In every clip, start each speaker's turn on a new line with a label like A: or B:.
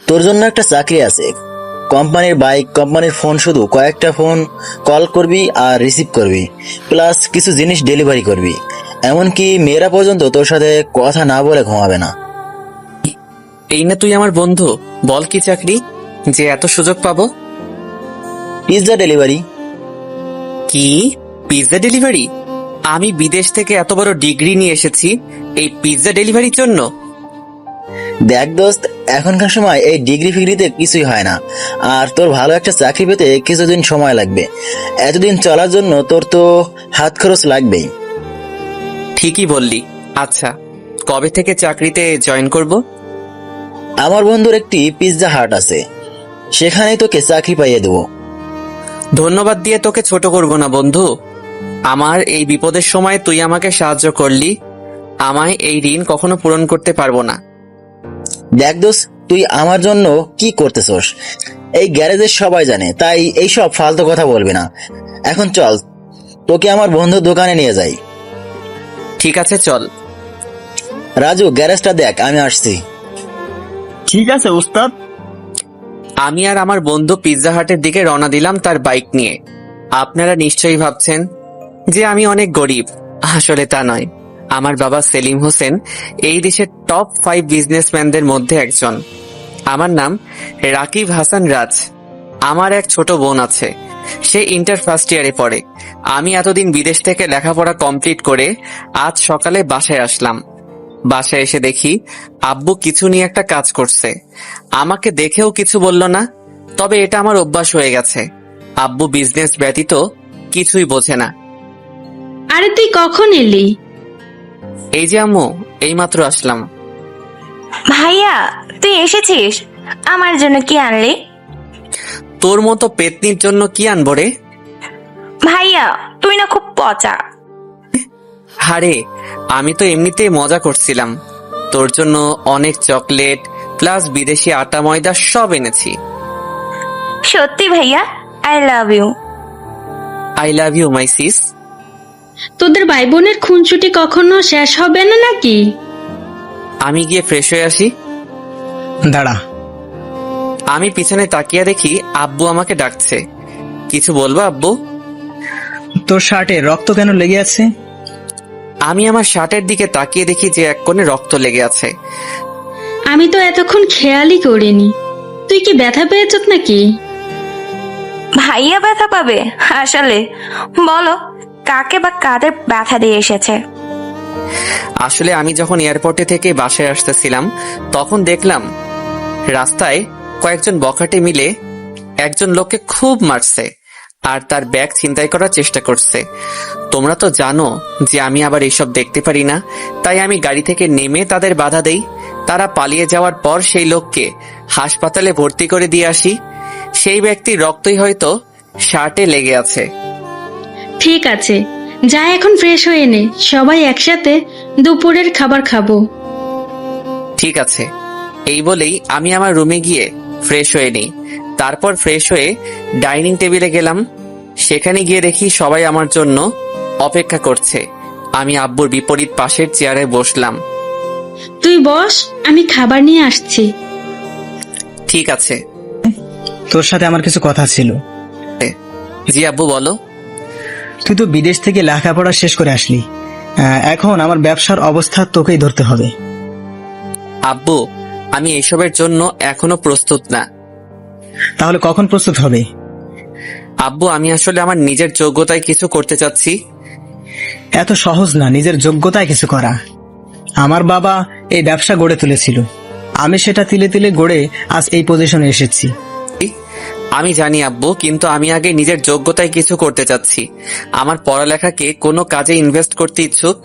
A: তোর জন্য একটা চাকরি আছে। কোম্পানির বাইক, কোম্পানির ফোন, শুধু কয়েকটা ফোন কল করবি আর রিসিভ করবি, প্লাস কিছু জিনিস ডেলিভারি করবি। এমনকি মেয়েরা পর্যন্ত তোর সাথে কথা না বলে ঘুমাবে না।
B: এই না তুই আমার বন্ধু, বল কি চাকরি যে এত সুযোগ পাবো?
A: Pizza delivery.
B: কি? Pizza delivery? আমি বিদেশ থেকে এত বড় ডিগ্রি নিয়ে এসেছি এই পিৎজা ডেলিভারির জন্য?
A: দেখ দোস্ত, এখনকার সময় এই ডিগ্রি ফিগ্রিতে কিছুই হয় না। আর তোর ভালো একটা চাকরি পেতে কিছুদিন সময় লাগবে। এতদিন চলার জন্য তোর তো হাত খরচ লাগবেই।
B: ঠিকই বললি। আচ্ছা, কবে থেকে চাকরিতে জয়েন করব?
A: আমার বন্ধুর একটি পিৎজা হাট আছে, সেখানেই তোকে চাকরি পাইয়ে দেবো।
B: ধন্যবাদ দিয়ে তোকে ছোট করব না বন্ধু। আমার এই বিপদের সময় তুই আমাকে সাহায্য করলি, আমায় এই ঋণ কখনো পূরণ করতে পারবো না।
A: দেখ দোস্ত, তুই আমার জন্য কি করতেছস এই গ্যারেজের সবাই জানে, তাই এইসব ফালতু কথা বলবি না। এখন চল, তোকে আমার বন্ধুর দোকানে নিয়ে যাই।
B: ঠিক আছে, চল।
A: রাজু, গ্যারেজটা দেখ, আমি আসছি।
C: ঠিক আছে উস্তাদ।
B: আমি আর আমার বন্ধু পিৎজা হাটের দিকে রওনা দিলাম তার বাইক নিয়ে। আপনারা নিশ্চয়ই ভাবছেন যে আমি অনেক গরিব। আসলে তা নয়। আমার বাবা সেলিম হোসেন এই দেশের টপ 5 বিজনেসম্যানদের মধ্যে একজন। আমার নাম রাকিব হাসান রাজ। আমার এক ছোট বোন আছে, সে ইন্টার ফার্স্ট ইয়ারে পড়ে। আমি এতদিন বিদেশ থেকে লেখাপড়া কমপ্লিট করে আজ সকালে বাসায় আসলাম। বাসায় এসে দেখি আব্বু কিছু নিয়ে একটা কাজ করছে। আমাকে দেখেও কিছু বলল না, তবে এটা আমার অভ্যাস হয়ে গেছে। আব্বু বিজনেস ব্যতীত কিছুই বোঝে না।
D: আরে তুই কখন এলি?
B: এই যে আম্মু, এইমাত্র আসলাম।
E: ভাইয়া, তুই এসেছিস? আমার জন্য কি আনলি?
B: তোর মতো পেতনির জন্য কি আনবো রে?
E: ভাইয়া, তুই না খুব পচা।
B: আরে আমি তো এমনিতেই মজা করছিলাম। তোর জন্য অনেক চকলেট প্লাস বিদেশি আটা ময়দা সব এনেছি।
E: সত্যি ভাইয়া, I love you.
B: I love you my sis.
D: তোদের ভাই বোনের খুনসুটি কখনো শেষ হবে না নাকি?
B: আমি গিয়ে ফ্রেশ হয়ে আসি।
C: দাঁড়া।
B: আমি পিছনে তাকিয়ে দেখি আব্বু আমাকে ডাকছে। কিছু বলবো আব্বু?
C: তোর শার্টে রক্ত কেন লেগে আছে?
B: আমি আমার শার্টের দিকে তাকিয়ে দেখি যে এক কোণে রক্ত লেগে আছে।
D: আমি তো এতক্ষণ খেয়ালই করিনি। তুই কি ব্যথা পেয়েছত নাকি?
E: ভাইয়া ব্যথা পাবে? আসলে বলো, কাকে বা কাদের ব্যথা দিয়ে এসেছে?
B: আসলে আমি যখন এয়ারপোর্টে থেকে বাসায় আসতেছিলাম তখন দেখলাম রাস্তায় কয়েকজন বখাটে মিলে একজন লোককে খুব মারছে আর তার ব্যাগ ছিনতাই করার চেষ্টা করছে। তোমরা তো জানো যে আমি আবার এইসব দেখতে পারি না, তাই আমি গাড়ি থেকে নেমে তাদের বাধা দেই। তারা পালিয়ে যাওয়ার পর সেই লোককে হাসপাতালে ভর্তি করে দিয়ে আসি। সেই ব্যক্তির রক্তই হয়তো শার্টে লেগে আছে।
D: ঠিক আছে, যা এখন ফ্রেশ হয়ে নে, সবাই একসাথে দুপুরের খাবার খাবো।
B: ঠিক আছে। এই বলেই আমি আমার রুমে গিয়ে ফ্রেশ হয়ে নিই। তারপর ফ্রেশ হয়ে ডাইনিং টেবিলে গেলাম। সেখানে গিয়ে দেখি সবাই আমার জন্য অপেক্ষা করছে। আমি আব্বুর বিপরীত পাশের চেয়ারে বসলাম।
D: তুই বস, আমি খাবার নিয়ে আসছি।
B: ঠিক আছে।
C: তোর সাথে আমার কিছু কথা ছিল।
B: জি আব্বু, বলো।
C: তুই তো বিদেশ থেকে লেখাপড়া শেষ করে আসলি, এখন আমার ব্যবসার অবস্থা তোকেই ধরতে হবে।
B: আব্বু, আমি এসবের জন্য এখনো প্রস্তুত না।
C: তাহলে কখন প্রস্তুত হবে?
B: আব্বু, আমি আসলে আমার নিজের যোগ্যতায় কিছু করতে চাচ্ছি।
C: এত সহজ না নিজের যোগ্যতায় কিছু করা। আমার বাবা এই ব্যবসা গড়ে তুলেছিল, আমি সেটা তিলে তিলে গড়ে আজ এই পজিশনে এসেছি।
B: আমি জানি আব্বু, কিন্তু আমি আগে নিজের যোগ্যতায় কিছু করতে চাচ্ছি। আমার পড়ালেখাকে কোনো কাজে ইনভেস্ট করতে ইচ্ছুক।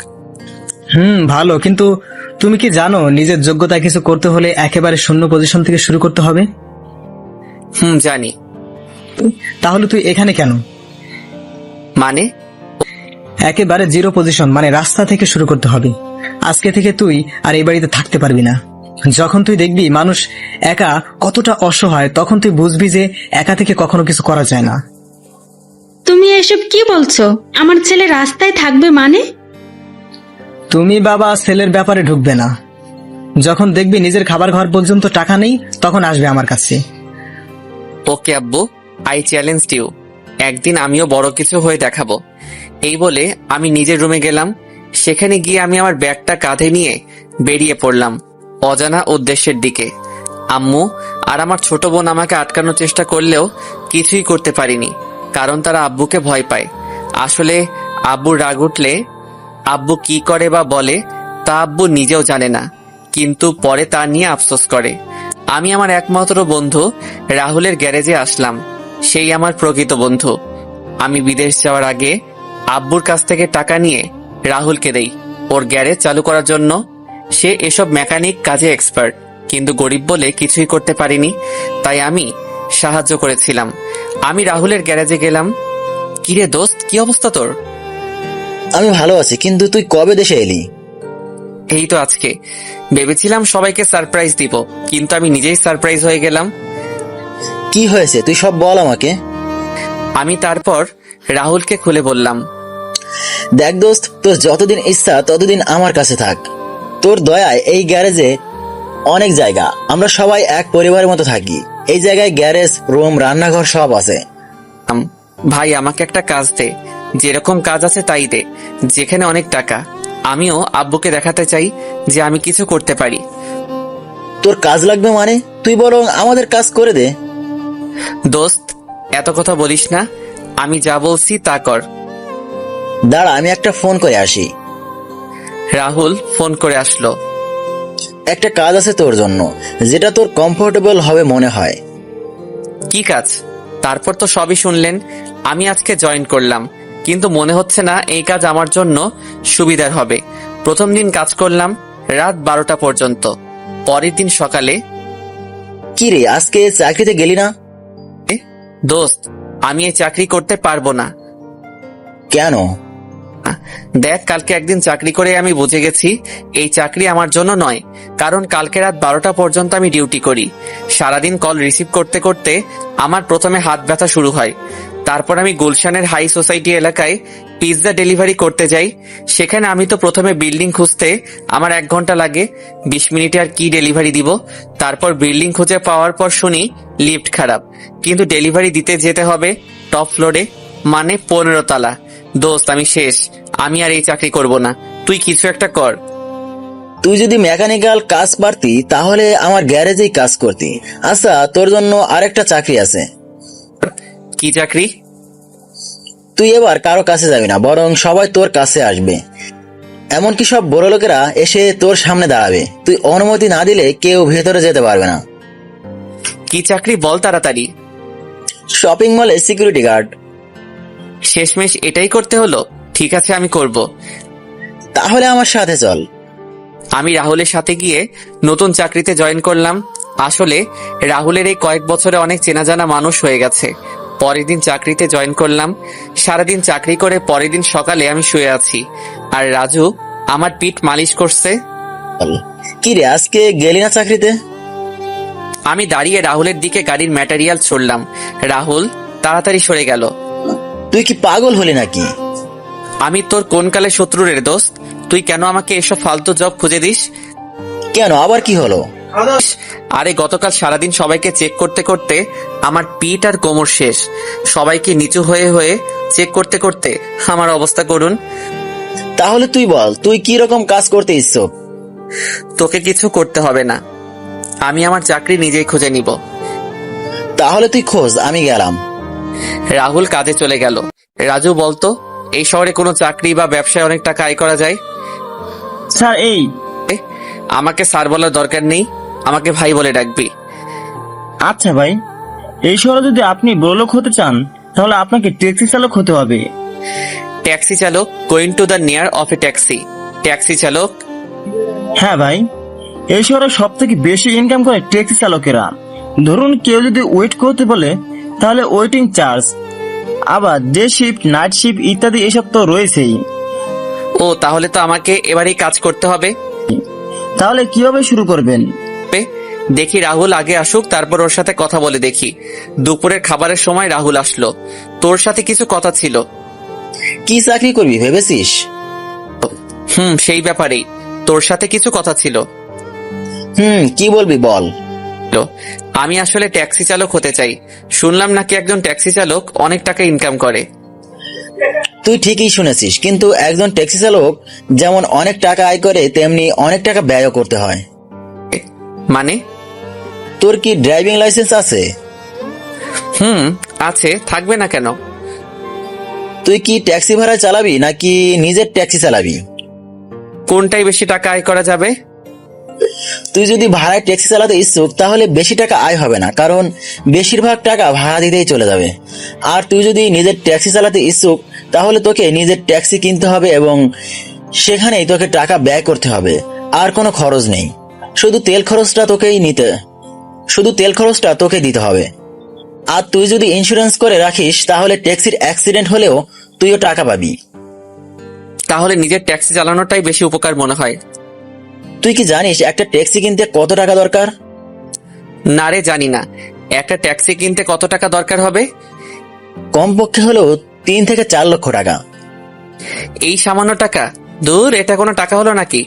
C: ভালো, কিন্তু তুমি কি জানো নিজের যোগ্যতায় কিছু করতে হলে একেবারে শূন্য পজিশন থেকে শুরু করতে হবে?
B: জানি।
C: তাহলে তুই এখানে কেন?
B: মানে?
C: একেবারে জিরো পজিশন, মানে রাস্তা থেকে শুরু করতে হবে। আজকে থেকে তুই আর এই বাড়িতে থাকতে পারবি না। যখন তুই দেখবি মানুষ একা কতটা অসহায়, তখন তুই বুঝবি যে একা থেকে কখনো কিছু করা যায় না।
D: তুমি এসব কি বলছো? আমার ছেলে রাস্তায় থাকবে মানে?
C: তুমি বাবা ছেলের ব্যাপারে ঢুকবে না। যখন দেখবি নিজের খাবার ঘর পর্যন্ত টাকা নেই তখন আসবে আমার কাছে।
B: ওকে আব্বু, আই চ্যালেঞ্জ ইউ। একদিন আমিও বড় কিছু হয়ে দেখাবো। এই বলে আমি নিজের রুমে গেলাম। সেখানে গিয়ে আমি আমার ব্যাগটা কাঁধে নিয়ে বেরিয়ে পড়লাম অজানা উদ্দেশ্যের দিকে। আম্মু আর আমার ছোট বোন আমাকে আটকানোর চেষ্টা করলেও কিছুই করতে পারিনি, কারণ তারা আব্বুকে ভয় পায়। আসলে আব্বুর রাগ উঠলে আব্বু কি করে বা বলে তা আব্বু নিজেও জানে না, কিন্তু পরে তা নিয়ে আফসোস করে। আমি আমার একমাত্র বন্ধু রাহুলের গ্যারেজে আসলাম। সেই আমার প্রকৃত বন্ধু। আমি বিদেশ যাওয়ার আগে আব্বুর কাছ থেকে টাকা নিয়ে রাহুলকে দেই ওর গ্যারেজ চালু করার জন্য। সে এসব মেকানিক কাজে এক্সপার্ট, কিন্তু গরিব বলে কিছুই করতে পারিনি, তাই আমি সাহায্য করেছিলাম। আমি রাহুলের গ্যারেজে গেলাম। কিরে দোস্ত, কি অবস্থা তোর?
A: আমি ভালো আছি, কিন্তু তুই কবে দেশে এলি?
B: এই তো আজকে। ভেবেছিলাম সবাইকে সারপ্রাইজ দিব, কিন্তু আমি নিজেই সারপ্রাইজ হয়ে গেলাম।
A: কি হয়েছে তুই সব বল আমাকে।
B: আমি তারপর রাহুলকে খুলে বললাম,
A: দেখ দোস্ত, তোর যতদিন ইচ্ছা ততদিন আমার কাছে থাক। তোর দয়ায় এই গ্যারেজে অনেক জায়গা, আমরা সবাই এক পরিবারের মতো থাকি। এই জায়গায় গ্যারেজ, রুম, রান্নাঘর সব আছে।
B: ভাই আমাকে একটা কাজ দে, যেরকম কাজ আছে তাই দে, যেখানে অনেক টাকা। আমিও আব্বুকে দেখাতে চাই যে আমি কিছু করতে পারি।
A: তোর কাজ লাগবে মানে? তুই বরং আমাদের কাজ করে দে।
B: দোস্ত এত কথা বলিস না, আমি যা বলছি তা কর।
A: দাঁড়া, আমি একটা ফোন করে আসি।
B: রাহুল ফোন করে আসলো।
A: একটা কাজ আছে তোর জন্য, যেটা তোর কমফোর্টেবল হবে মনে হয়।
B: কি কাজ? তারপর তো সবই শুনলেন। আমি আজকে জয়েন করলাম, কিন্তু মনে হচ্ছে না এই কাজ আমার জন্য সুবিধার হবে। প্রথম দিন কাজ করলাম রাত 12টা পর্যন্ত। পরের দিন সকালে,
A: কি রে, আজকে চাকরিতে গেলি না?
B: দোস্ত আমি এই চাকরি করতে পারবো না।
A: কেন?
B: দেখ, কালকে একদিন চাকরি করে আমি বুঝে গেছি এই চাকরি আমার জন্য নয়। কারণ কালকে রাত 12টা পর্যন্ত আমি ডিউটি করি। সারাদিন কল রিসিভ করতে করতে আমার প্রথমে হাত ব্যথা শুরু হয়। তারপর আমি গুলশানের হাই সোসাইটি এলাকায় পিৎজা ডেলিভারি করতে যাই। সেখানে আমি তো প্রথমে বিল্ডিং খুঁজতে আমার 1 ঘন্টা লাগে। 20 মিনিটে আর কি ডেলিভারি দিব। তারপর বিল্ডিং খুঁজে পাওয়ার পর শুনি লিফট খারাপ, কিন্তু ডেলিভারি দিতে যেতে হবে টপ ফ্লোরে, মানে 15 তলা। দোস্ত আমি শেষ, আমি আর এই চাকরি করব না। তুই কিছু একটা কর।
A: তুই যদি মেকানিক্যাল কাজ পারতি তাহলে আমার গ্যারেজেই কাজ করতি। আচ্ছা, তোর জন্য আরেকটা চাকরি আছে।
B: কি চাকরি?
A: তুই এবার কারো কাছে যাবি না, বরং সবাই তোর কাছে আসবে। এমনকি সব বড় লোকেরা এসে তোর সামনে দাঁড়াবে। তুই অনুমতি না দিলে কেউ ভেতরে যেতে পারবে না।
B: কি চাকরি বল তাড়াতাড়ি।
A: শপিং মলে সিকিউরিটি গার্ড।
B: শেষমেশ এটাই করতে হলো। ঠিক আছে, আমি করব।
A: তাহলে আমার সাথে চল।
B: আমি রাহুলের সাথে গিয়ে নতুন চাকরিতে জয়েন করলাম। আসলে রাহুলের এই কয়েক বছরে অনেক চেনা জানা মানুষ হয়ে গেছে। পরের দিন চাকরিতে জয়েন করলাম। সারাদিন চাকরি করে পরের দিন সকালে আমি শুয়ে আছি, আর রাজু আমার পিঠ মালিশ করছে।
A: কি রে, আজকে গেলি না চাকরিতে?
B: আমি দাঁড়িয়ে রাহুলের দিকে গাড়ির ম্যাটেরিয়াল ছড়লাম। রাহুল তাড়াতাড়ি সরে গেল।
A: তুই কি পাগল হলি নাকি?
B: আমি তোর কোন কালে শত্রু রে দোস্ত? তুই কেন আমাকে এসব ফালতু জব খুঁজে দিস?
A: কেন, আবার কি হলো?
B: আরে গতকাল সারাদিন সবাইকে চেক করতে করতে আমার পিঠ আর কোমর শেষ। সবাইকে নিচু হয়ে হয়ে চেক করতে করতে আমার অবস্থা করুন।
A: তাহলে তুই বল, তুই কি রকম কাজ করতে ইচ্ছুক?
B: তোকে কিছু করতে হবে না, আমি আমার চাকরি নিজেই খুঁজে নিব।
A: তাহলে তুই খোঁজ, আমি গেলাম।
B: রাহুল কাজে চলে গেল। রাজু বলতো, এই শহরে কোনো চাকরি বা ব্যবসায় অনেক টাকা আয় করা যায়?
F: স্যার এই
B: আমাকে স্যার বলার দরকার নেই, আমাকে ভাই বলে ডাকবি।
F: আচ্ছা ভাই, এই শহরে যদি আপনি বড়লোক হতে চান তাহলে আপনাকে ট্যাক্সি চালক হতে হবে।
B: ট্যাক্সি চালক? Going to the near of a taxi. Taxi চালক?
F: হ্যাঁ ভাই, এই শহরে সব থেকে বেশি ইনকাম করে ট্যাক্সি চালকেরা। ধরুন কেউ যদি ওয়েট করতে বলে তাহলে ওয়েটিং চার্জ, আবার ডে শিফট, নাইট শিফট ইত্যাদি এসব তো রয়েছেই।
B: ও, তাহলে তো আমাকে এবারেই কাজ করতে হবে।
F: তাহলে কিভাবে শুরু করবেন?
B: দেখি রাহুল আগে আসুক, তারপর ওর সাথে কথা বলে দেখি। দুপুরের খাবারের সময় রাহুল আসলো। তোর সাথে কিছু কথা ছিল।
A: কি চাকরি করবি ভেবেছিস?
B: সেই ব্যাপারেই তোর সাথে কিছু কথা ছিল।
A: কি বলবি বল।
B: আমি আসলে ট্যাক্সি চালক হতে চাই। শুনলাম নাকি একজন ট্যাক্সি চালক অনেক টাকা ইনকাম করে।
A: তুই ঠিকই শুনেছিস, কিন্তু একজন ট্যাক্সি চালক যেমন অনেক টাকা আয় করে, তেমনি অনেক টাকা ব্যয়ও করতে হয়।
B: মানে?
A: তোর কি ড্রাইভিং লাইসেন্স আছে?
B: আছে, থাকবে না কেন?
A: তুই কি ট্যাক্সি ভাড়া চালাবি নাকি নিজের ট্যাক্সি চালাবি?
B: কোনটাই বেশি টাকা আয় করা যাবে?
A: তুই যদি ভাড়ায় ট্যাক্সি চালাতে ইচ্ছুক তাহলে বেশি টাকা আয় হবে না, কারণ বেশিরভাগ টাকা ভাড়া দিতেই চলে যাবে। আর তুই যদি নিজের ট্যাক্সি চালাতে ইচ্ছুক তাহলে তোকে নিজের ট্যাক্সি কিনতে হবে এবং সেখানেই তোকে টাকা ব্যয় করতে হবে। আর কোনো খরচ নেই, শুধু তেল খরচটা তোকে দিতে হবে। আর তুই যদি ইন্স্যুরেন্স করে রাখিস তাহলে ট্যাক্সির অ্যাক্সিডেন্ট হলেও তুইও টাকা পাবি।
B: তাহলে নিজের ট্যাক্সি চালানোটাই বেশি উপকার মনে হয়।
A: তুই কি জানিস একটা ট্যাক্সি কিনতে কত টাকা দরকার?
B: না রে, জানি না। একটা ট্যাক্সি কিনতে কত টাকা দরকার হবে?
A: কমপক্ষে হলেও 3 থেকে 4 লক্ষ টাকা।
B: এই সামান্য টাকা? দূর, এটা কোনো টাকা হলো নাকি?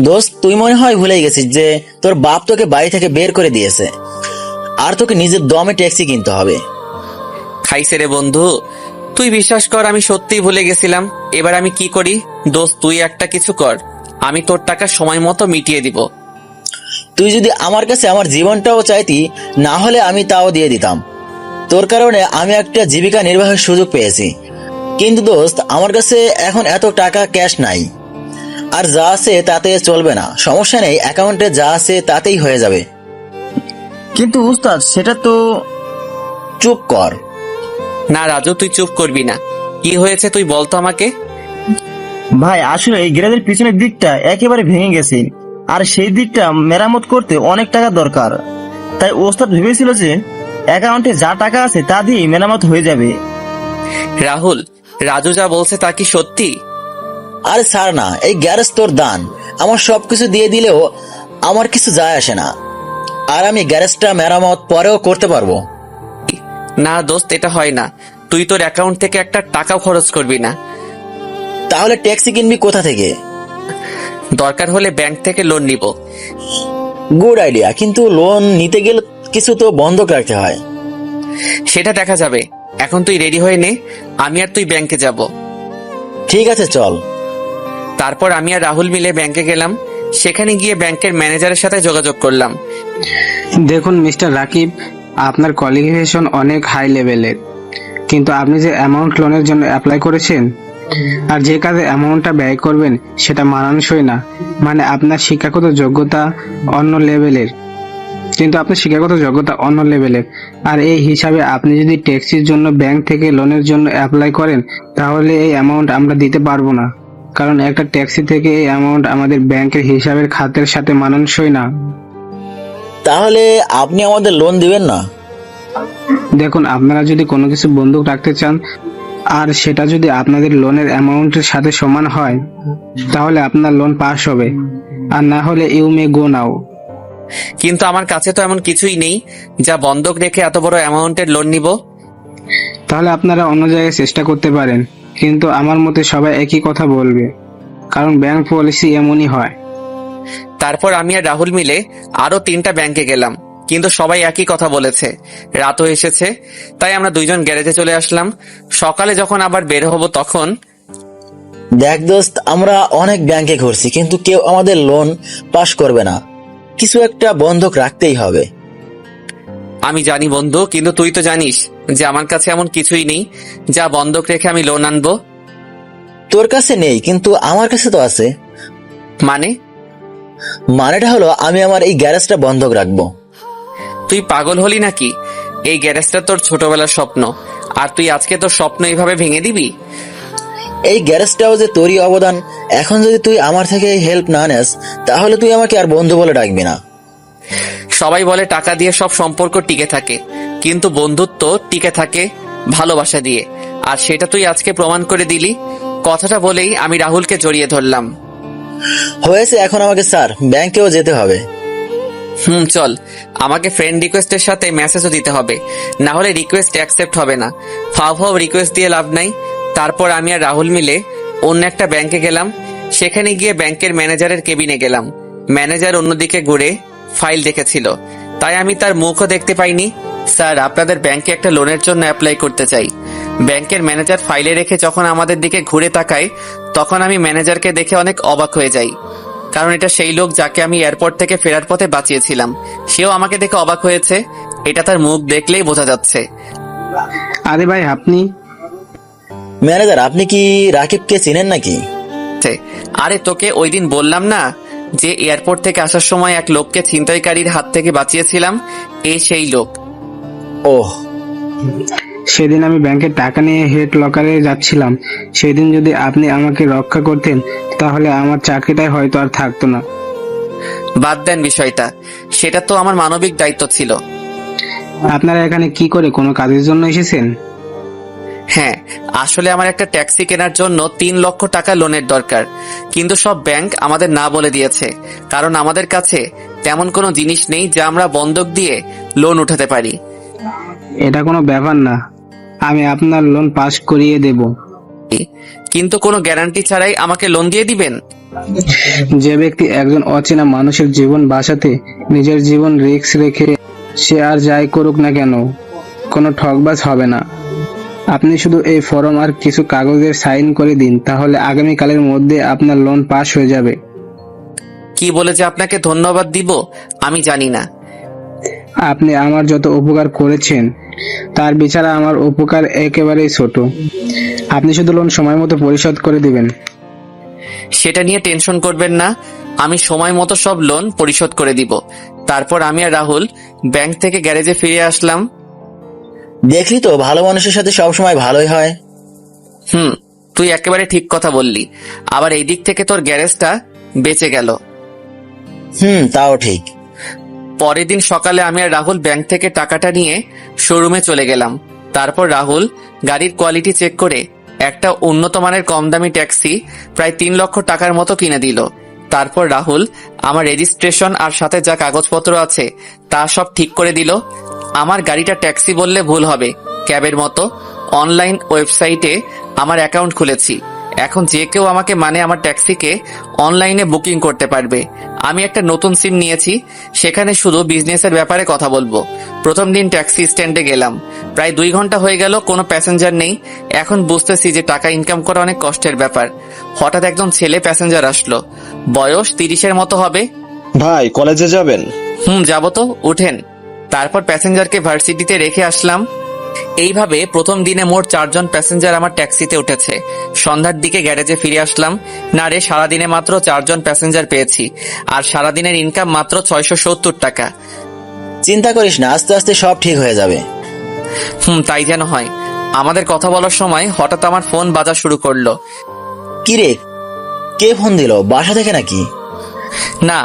A: দোস্ত, তুই মনে হয় ভুলে গেছিস যে তোর বাপ তোকে বাড়ি থেকে বের করে দিয়েছে, আর তোকে নিজের দমে ট্যাক্সি কিনতে হবে।
B: খাইছে রে বন্ধু, তুই বিশ্বাস কর আমি সত্যিই ভুলে গেছিলাম। এবার আমি কি করি? দোস্ত, তুই একটা কিছু কর, আমি তোর টাকা সময় মতো মিটিয়ে দিব।
A: তুই যদি আমার কাছে আমার জীবনটাও চাইতি, না হলে আমি তাও দিয়ে দিতাম। তোর কারণে আমি একটা জীবিকা নির্বাহের সুযোগ পেয়েছি। কিন্তু দোস্ত, আমার কাছে এখন এত টাকা ক্যাশ নাই, আর যা আছে তাতে চলবে না। সমস্যা নেই, অ্যাকাউন্টে যা আছে তাতেই হয়ে যাবে।
F: কিন্তু উস্তাদ, সেটা তো...
A: চুপ কর।
B: না রাজু, তুই চুপ করবি না। কি হয়েছে তুই বলতো আমাকে।
F: ভাই, আসলে এই গ্যারেজের পিছনের দিকটা একেবারে ভেঙে গেছে, আর সেই দিকটা মেরামত করতে অনেক টাকা দরকার। তাই ওস্তাদ ভেবেছিল যে অ্যাকাউন্টে যা টাকা আছে তা দিয়ে মেরামত হয়ে যাবে।
B: রাহুল, রাজু যা বলছে তা কি সত্যি?
A: আরে ছাড় না, এই গ্যারেজ তোর দান। আমার সবকিছু দিয়ে দিলেও আমার কিছু যায় আসে না, আর আমি গ্যারেজটা মেরামত পরেও করতে পারবো।
B: না দোস্ত, এটা হয় না। তুই তোর অ্যাকাউন্ট থেকে একটা টাকাও খরচ করবি না।
A: তাহলে ট্যাক্সি কিনবি কোথা থেকে?
B: দরকার হলে ব্যাংক থেকে লোন নিব।
A: গুড আইডিয়া, কিন্তু লোন নিতে গেলে কিছু তো বন্ধক রাখতে হয়।
B: সেটা দেখা যাবে। এখন তুই রেডি হয়ে নে, আমি আর তুই ব্যাংকে যাব।
A: ঠিক আছে, চল।
B: তারপর আমি আর রাহুল মিলে ব্যাংকে গেলাম। সেখানে গিয়ে ব্যাংকের ম্যানেজারের সাথে যোগাযোগ করলাম।
G: দেখুন মিস্টার রাকিব, আপনার কোয়ালিফিকেশন অনেক হাই লেভেলের, কিন্তু আপনি যে অ্যামাউন্ট লোনের জন্য অ্যাপ্লাই করেছেন আর যে কাজে অ্যামাউন্টটা ব্যয় করবেন সেটা মানানসই না। মানে আপনার শিক্ষাগত যোগ্যতা অন্য লেভেলের, আর এই হিসাবে আপনি যদি ট্যাক্সির জন্য ব্যাংক থেকে লোনের জন্য অ্যাপ্লাই করেন তাহলে এই অ্যামাউন্ট আমরা দিতে পারবো না, কারণ একটা ট্যাক্সি থেকে এই অ্যামাউন্ট আমাদের ব্যাংকের হিসাবের খাতের সাথে মানানসই না।
A: তাহলে আপনি আমাদের লোন দিবেন না?
G: দেখুন, আপনারা যদি কোনো কিছু বন্ধক রাখতে চান আর সেটা যদি আপনাদের লোনের অ্যামাউন্টের সাথে সমান হয় তাহলে আপনার লোন পাস হবে, আর না হলে ইউ মে গো নাও।
B: কিন্তু আমার কাছে তো এমন কিছুই নেই যা বন্ধক রেখে এত বড় অ্যামাউন্টের লোন নিব।
G: তাহলে আপনারা অন্য জায়গায় চেষ্টা করতে পারেন, কিন্তু আমার মতে সবাই একই কথা বলবে, কারণ ব্যাংক পলিসি এমনই হয়।
B: তারপর আমি আর রাহুল মিলে আরো 3টা ব্যাংকে গেলাম, কিন্তু সবাই একই কথা বলেছে। রাতও এসেছে, তাই আমরা দুইজন গ্যারেজে চলে আসলাম। সকালে যখন আবার বের হব তখন...
A: দেখ দোস্ত, আমরা অনেক ব্যাংকে ঘুরছি, কিন্তু কেউ আমাদের লোন পাস করবে না। কিছু একটা বন্ধক রাখতেই হবে।
B: আমি জানি বন্ধু, কিন্তু তুই তো জানিস যে আমার কাছে এমন কিছুই নেই যা বন্ধক রেখে আমি লোন আনবো।
A: তোর কাছে নেই, কিন্তু আমার কাছে তো আছে। মানেটা হলো আমি আমার এই গ্যারেজটা বন্ধক রাখবো।
B: তুই পাগল হলি নাকি? এই গ্যারেজটা তোর ছোটবেলার স্বপ্ন, আর তুই আজকে তোর স্বপ্ন এইভাবে ভেঙে দিবি?
A: এই গ্যারেজটাও যে তোরই অবদান। এখন যদি তুই আমার থেকে হেল্প না নেস তাহলে তুই আমাকে আর বন্ধু বলে ডাকবি না।
B: সবাই বলে টাকা দিয়ে সব সম্পর্ক টিকে থাকে, কিন্তু বন্ধুত্ব টিকে থাকে ভালোবাসা দিয়ে, আর সেটা তুই আজকে প্রমাণ করে দিলি। কথাটা বলেই আমি রাহুলকে জড়িয়ে ধরলাম।
A: হয়েছে, এখন আমাকে স্যার ব্যাংকেও যেতে হবে।
B: চল, আমাকে ফ্রেন্ড রিকোয়েস্টের সাথে মেসেজও দিতে হবে, না হলে রিকোয়েস্ট অ্যাকসেপ্ট হবে না। ফাও রিকোয়েস্ট দিয়ে লাভ নাই। তারপর আমি আর রাহুল মিলে অন্য একটা ব্যাংকে গেলাম। সেখানে গিয়ে ব্যাংকের ম্যানেজারের কেবিনে গেলাম। ম্যানেজার অন্যদিকে ঘুরে ফাইল দেখেছিল, তাই আমি তার মুখও দেখতে পাইনি। স্যার, আপনাদের ব্যাংকে একটা লোনের জন্য অ্যাপ্লাই করতে চাই। ব্যাংকের ম্যানেজার ফাইলে রেখে যখন আমাদের দিকে ঘুরে তাকায়, তখন আমি ম্যানেজারকে দেখে অনেক অবাক হয়ে যাই, কারণ এটা সেই লোক যাকে আমি এয়ারপোর্ট থেকে ফেরার পথে বাঁচিয়েছিলাম। সেও আমাকে দেখে অবাক হয়েছে, এটা তার মুখ দেখলেই বোঝা যাচ্ছে।
G: আরে ভাই, আপনি?
A: ম্যানেজার, আপনি কি রাকিবকে চিনেন নাকি?
B: আরে তোকে ওই দিন বললাম না যে এয়ারপোর্ট থেকে আসার সময় এক লোককে ছিনতাইকারীর হাত থেকে বাঁচিয়েছিলাম, এই সেই লোক।
A: ওহ,
G: সেদিন আমি ব্যাংকের টাকা নিয়ে হেড লকারে যাচ্ছিলাম। সেদিন যদি আপনি আমাকে রক্ষা করতেন তাহলে আমার চাকরিটাই হয়তো আর থাকতো না।
B: বাদ দেন বিষয়টা, সেটা তো আমার মানবিক দায়িত্ব ছিল।
G: আপনারা এখানে কি করে, কোনো কাজের জন্য এসেছেন?
B: হ্যাঁ, আসলে আমার একটা ট্যাক্সি কেনার জন্য 3 লক্ষ টাকা লোনের দরকার, কিন্তু সব ব্যাংক আমাদের না বলে দিয়েছে, কারণ আমাদের কাছে তেমন কোনো জিনিস নেই যা আমরা বন্ধক দিয়ে লোন উঠাতে পারি।
G: এটা কোনো ব্যাপার না, আমি আপনার লোন পাস করিয়ে দেব।
B: কিন্তু কোনো গ্যারান্টি ছাড়াই আমাকে লোন দিয়ে দিবেন?
G: যে ব্যক্তি একজন অচেনা মানুষের জীবন বাঁচাতে নিজের জীবন রিস্ক রেখে সে আর যাই করুক না কেন, কোনো ঠকবাজ হবে না। আপনি শুধু এই ফর্ম আর কিছু কাগজের সাইন করে দিন, তাহলে আগামীকালের মধ্যে আপনার লোন পাস হয়ে যাবে।
B: কি বলে যে আপনাকে ধন্যবাদ দিব আমি জানি না।
G: আপনি আমার যত উপকার করেছেন তার বিচারে আমার উপকার একেবারেই ছোট। আপনি শুধু লোন সময় মতো পরিশোধ করে দিবেন।
B: সেটা নিয়ে টেনশন করবেন না, আমি সময় মতো সব লোন পরিশোধ করে দিব। তারপর আমি আর রাহুল ব্যাংক থেকে গ্যারেজে ফিরে আসলাম।
A: দেখলি তো, ভালো মানুষের সাথে সবসময় ভালোই হয়।
B: তুই একেবারে ঠিক কথা বললি। আবার এই দিক থেকে তোর গ্যারেজটা বেঁচে গেল।
A: তাও ঠিক।
B: পরের দিন সকালে আমি আর রাহুল ব্যাংক থেকে টাকাটা নিয়ে শোরুমে চলে গেলাম। তারপর রাহুল গাড়ির কোয়ালিটি চেক করে একটা উন্নত মানের কম দামি ট্যাক্সি প্রায় 3 লক্ষ টাকার মতো কিনে দিল। তারপর রাহুল আমার রেজিস্ট্রেশন আর সাথে যা কাগজপত্র আছে তা সব ঠিক করে দিল। আমার গাড়িটা ট্যাক্সি বললে ভুল হবে, ক্যাবের মতো। অনলাইন ওয়েবসাইটে আমার অ্যাকাউন্ট খুলেছি, এখন যে কেউ আমাকে আমার ট্যাক্সিকে অনলাইনে বুকিং করতে পারবে। আমি একটা নতুন সিম নিয়েছি, সেখানে শুধু বিজনেসের ব্যাপারে কথা বলবো। প্রথম দিন ট্যাক্সি স্ট্যান্ডে গেলাম, প্রায় 2 ঘন্টা হয়ে গেল, কোনো প্যাসেঞ্জার নেই। এখন বুঝতেছি যে টাকা ইনকাম করা অনেক কষ্টের ব্যাপার। হঠাৎ একজন ছেলে প্যাসেঞ্জার আসলো, বয়স 30-এর মতো হবে।
H: ভাই, কলেজে যাবেন?
B: যাবো তো, উঠেন। তারপর প্যাসেঞ্জারকে ভার্সিটিতে রেখে আসলাম। এইভাবে প্রথম দিনে মোট 4 জন প্যাসেঞ্জার আমার ট্যাক্সিতে উঠেছে। সন্ধ্যার দিকে গ্যারেজে ফিরে আসলাম। না রে, সারাদিনে মাত্র 4 জন প্যাসেঞ্জার পেয়েছি, আর সারাদিনের ইনকাম মাত্র 670 টাকা।
A: চিন্তা করিস না, আস্তে আস্তে সব ঠিক হয়ে যাবে।
B: তাই যেন হয়। আমাদের কথা বলার সময় হঠাৎ আমার ফোন বাজা শুরু করলো।
A: কি রে, কে ফোন দিল? বাসা থেকে নাকি?
B: না,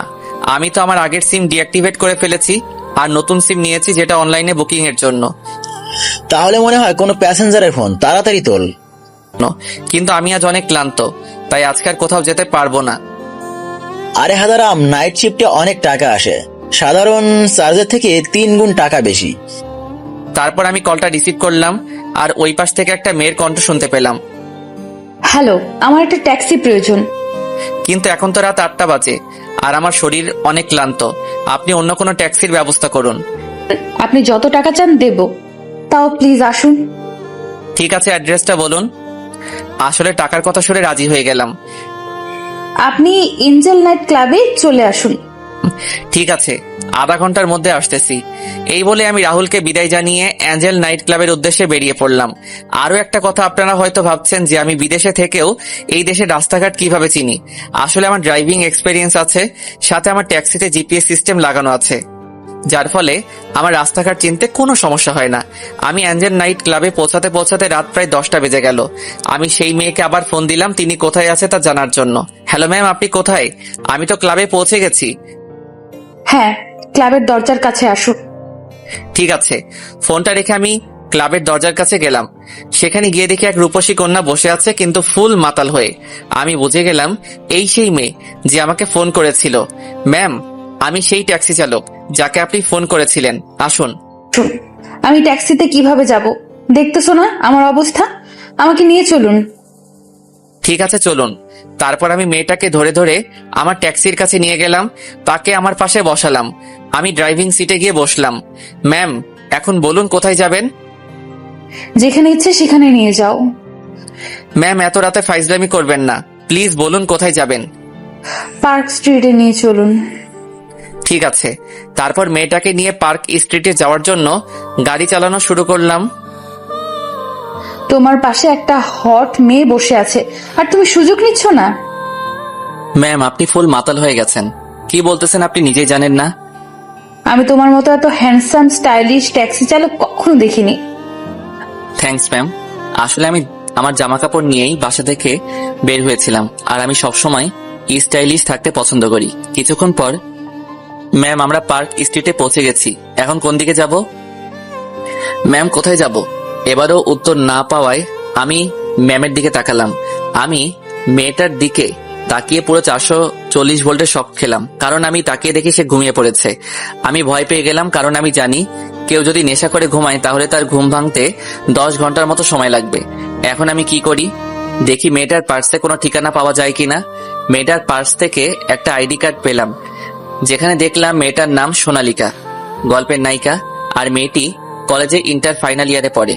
B: আমি তো আমার আগের সিম ডিঅ্যাক্টিভেট করে ফেলেছি আর নতুন সিম নিয়েছি, যেটা অনলাইনে বুকিং এর জন্য।
A: তাহলে মনে হয় কোনো প্যাসেঞ্জারের ফোন, তাড়াতাড়ি তোল।
B: কিন্তু আমি আজ অনেক ক্লান্ত, তাই আজকাল কোথাও যেতে পারবো না।
A: আরে হাদারাম, নাইট শিফটে অনেক টাকা আসে, সাধারণ চার্জের থেকে 3 গুণ টাকা বেশি।
B: তারপর আমি কলটা রিসিভ করলাম, আর ওই পাশ থেকে একটা মেয়ের কণ্ঠ শুনতে পেলাম।
I: হ্যালো, আমার একটা ট্যাক্সি প্রয়োজন।
B: কিন্তু এখন তো রাত 8টা বাজে, আর আমার শরীর অনেক ক্লান্ত। আপনি অন্য কোনো ট্যাক্সির ব্যবস্থা করুন।
I: আপনি যত টাকা চান দেব, তাও প্লিজ আসুন।
B: ঠিক আছে, অ্যাড্রেসটা বলুন। আসলে টাকার কথা শুনে রাজি হয়ে গেলাম।
I: আপনি এঞ্জেল নাইট ক্লাবে চলে আসুন।
B: ঠিক আছে, আধা ঘন্টার মধ্যে আসতেছি। এই বলে আমি রাহুলকে বিদায় জানিয়ে অ্যাঞ্জেল নাইট ক্লাবের উদ্দেশ্যে বেরিয়ে পড়লাম। আরো একটা কথা, আপনারা হয়তো ভাবছেন যে আমি বিদেশে থেকেও এই দেশের রাস্তাঘাট কিভাবে চিনি। আসলে আমার ড্রাইভিং এক্সপেরিয়েন্স আছে, সাথে আমার ট্যাক্সিতে জিপিএস সিস্টেম লাগানো আছে, যার ফলে আমার রাস্তাঘাট চিনতে কোনো সমস্যা হয় না। আমি অ্যাঞ্জেল নাইট ক্লাবে পৌঁছাতে পৌঁছাতে রাত প্রায় 10টা বেজে গেল। আমি সেই মেয়েকে আবার ফোন দিলাম তিনি কোথায় আছে তা জানার জন্য। হ্যালো ম্যাম, আপনি কোথায়? আমি তো ক্লাবে পৌঁছে গেছি।
I: হ্যাঁ, ক্লাবের দরজার কাছে আসুন।
B: ঠিক আছে। ফোনটা রেখে আমি ক্লাবের দরজার কাছে গেলাম। সেখানে গিয়ে দেখি এক রূপসী কন্যা বসে আছে, কিন্তু ফুল মাতাল হয়ে। আমি বুঝে গেলাম এই সেই মেয়ে যে আমাকে ফোন করেছিল। ম্যাম, আমি সেই ট্যাক্সি চালক যাকে আপনি ফোন করেছিলেন, আসুন।
I: আমি ট্যাক্সিতে কিভাবে যাব? দেখতেছো না আমার অবস্থা, আমাকে নিয়ে চলুন।
B: ঠিক আছে চলুন। তারপর আমি মেয়েটাকে ধরে ধরে আমার ট্যাক্সির কাছে নিয়ে গেলাম, তাকে আমার পাশে বসালাম। আমি ড্রাইভিং সিটে গিয়ে বসলাম। ম্যাম, এখন বলুন কোথায় যাবেন?
I: যেখানে ইচ্ছে সেখানে নিয়ে যাও।
B: ম্যাম, এত রাতে ফাইজলামি করবেন না, প্লিজ বলুন কোথায় যাবেন।
I: পার্ক স্ট্রিটে নিয়ে চলুন।
B: ঠিক আছে। তারপর মেয়েটাকে নিয়ে পার্ক স্ট্রিটে যাওয়ার জন্য গাড়ি চালানো শুরু করলাম।
I: তোমার পাশে একটা হট মেয়ে বসে আছে আর তুমি সুযোগ নিচ্ছ না।
B: ম্যাম, আপনি ফুল মাতাল হয়ে গেছেন। কি বলতেছেন আপনি নিজেই জানেন না?
I: আমি তোমার মতো এত হ্যান্ডসাম স্টাইলিশ ট্যাক্সি চালক কখনো দেখিনি।
B: Thanks ma'am. আসলে আমি আমার জামা কাপড় নিয়েই বাসা থেকে বের হয়েছিলাম, আর আমি সবসময় স্টাইলিশ থাকতে পছন্দ করি। কিছুক্ষণ পর ম্যাম, আমরা পার্ক স্ট্রিটে পৌঁছে গেছি। এখন কোন দিকে যাব? ম্যাম, কোথায় যাব? এবারও উত্তর না পাওয়ায় আমি ম্যামের দিকে তাকালাম। আমি মেয়েটার দিকে তাকিয়ে পুরো 440 ভোল্টের শক খেলাম, কারণ আমি তাকিয়ে দেখি সে ঘুমিয়ে পড়েছে। আমি ভয় পেয়ে গেলাম, কারণ আমি জানি কেউ যদি নেশা করে ঘুমায় তাহলে তার ঘুম ভাঙতে 10 ঘন্টার মতো সময় লাগবে। এখন আমি কি করি? দেখি মেয়েটার পার্সে কোনো ঠিকানা পাওয়া যায় কিনা। মেয়েটার পার্স থেকে একটা আইডি কার্ড পেলাম, যেখানে দেখলাম মেয়েটার নাম সোনালিকা, গল্পের নায়িকা, আর মেয়েটি কলেজে ইন্টার ফাইনাল ইয়ারে পড়ে।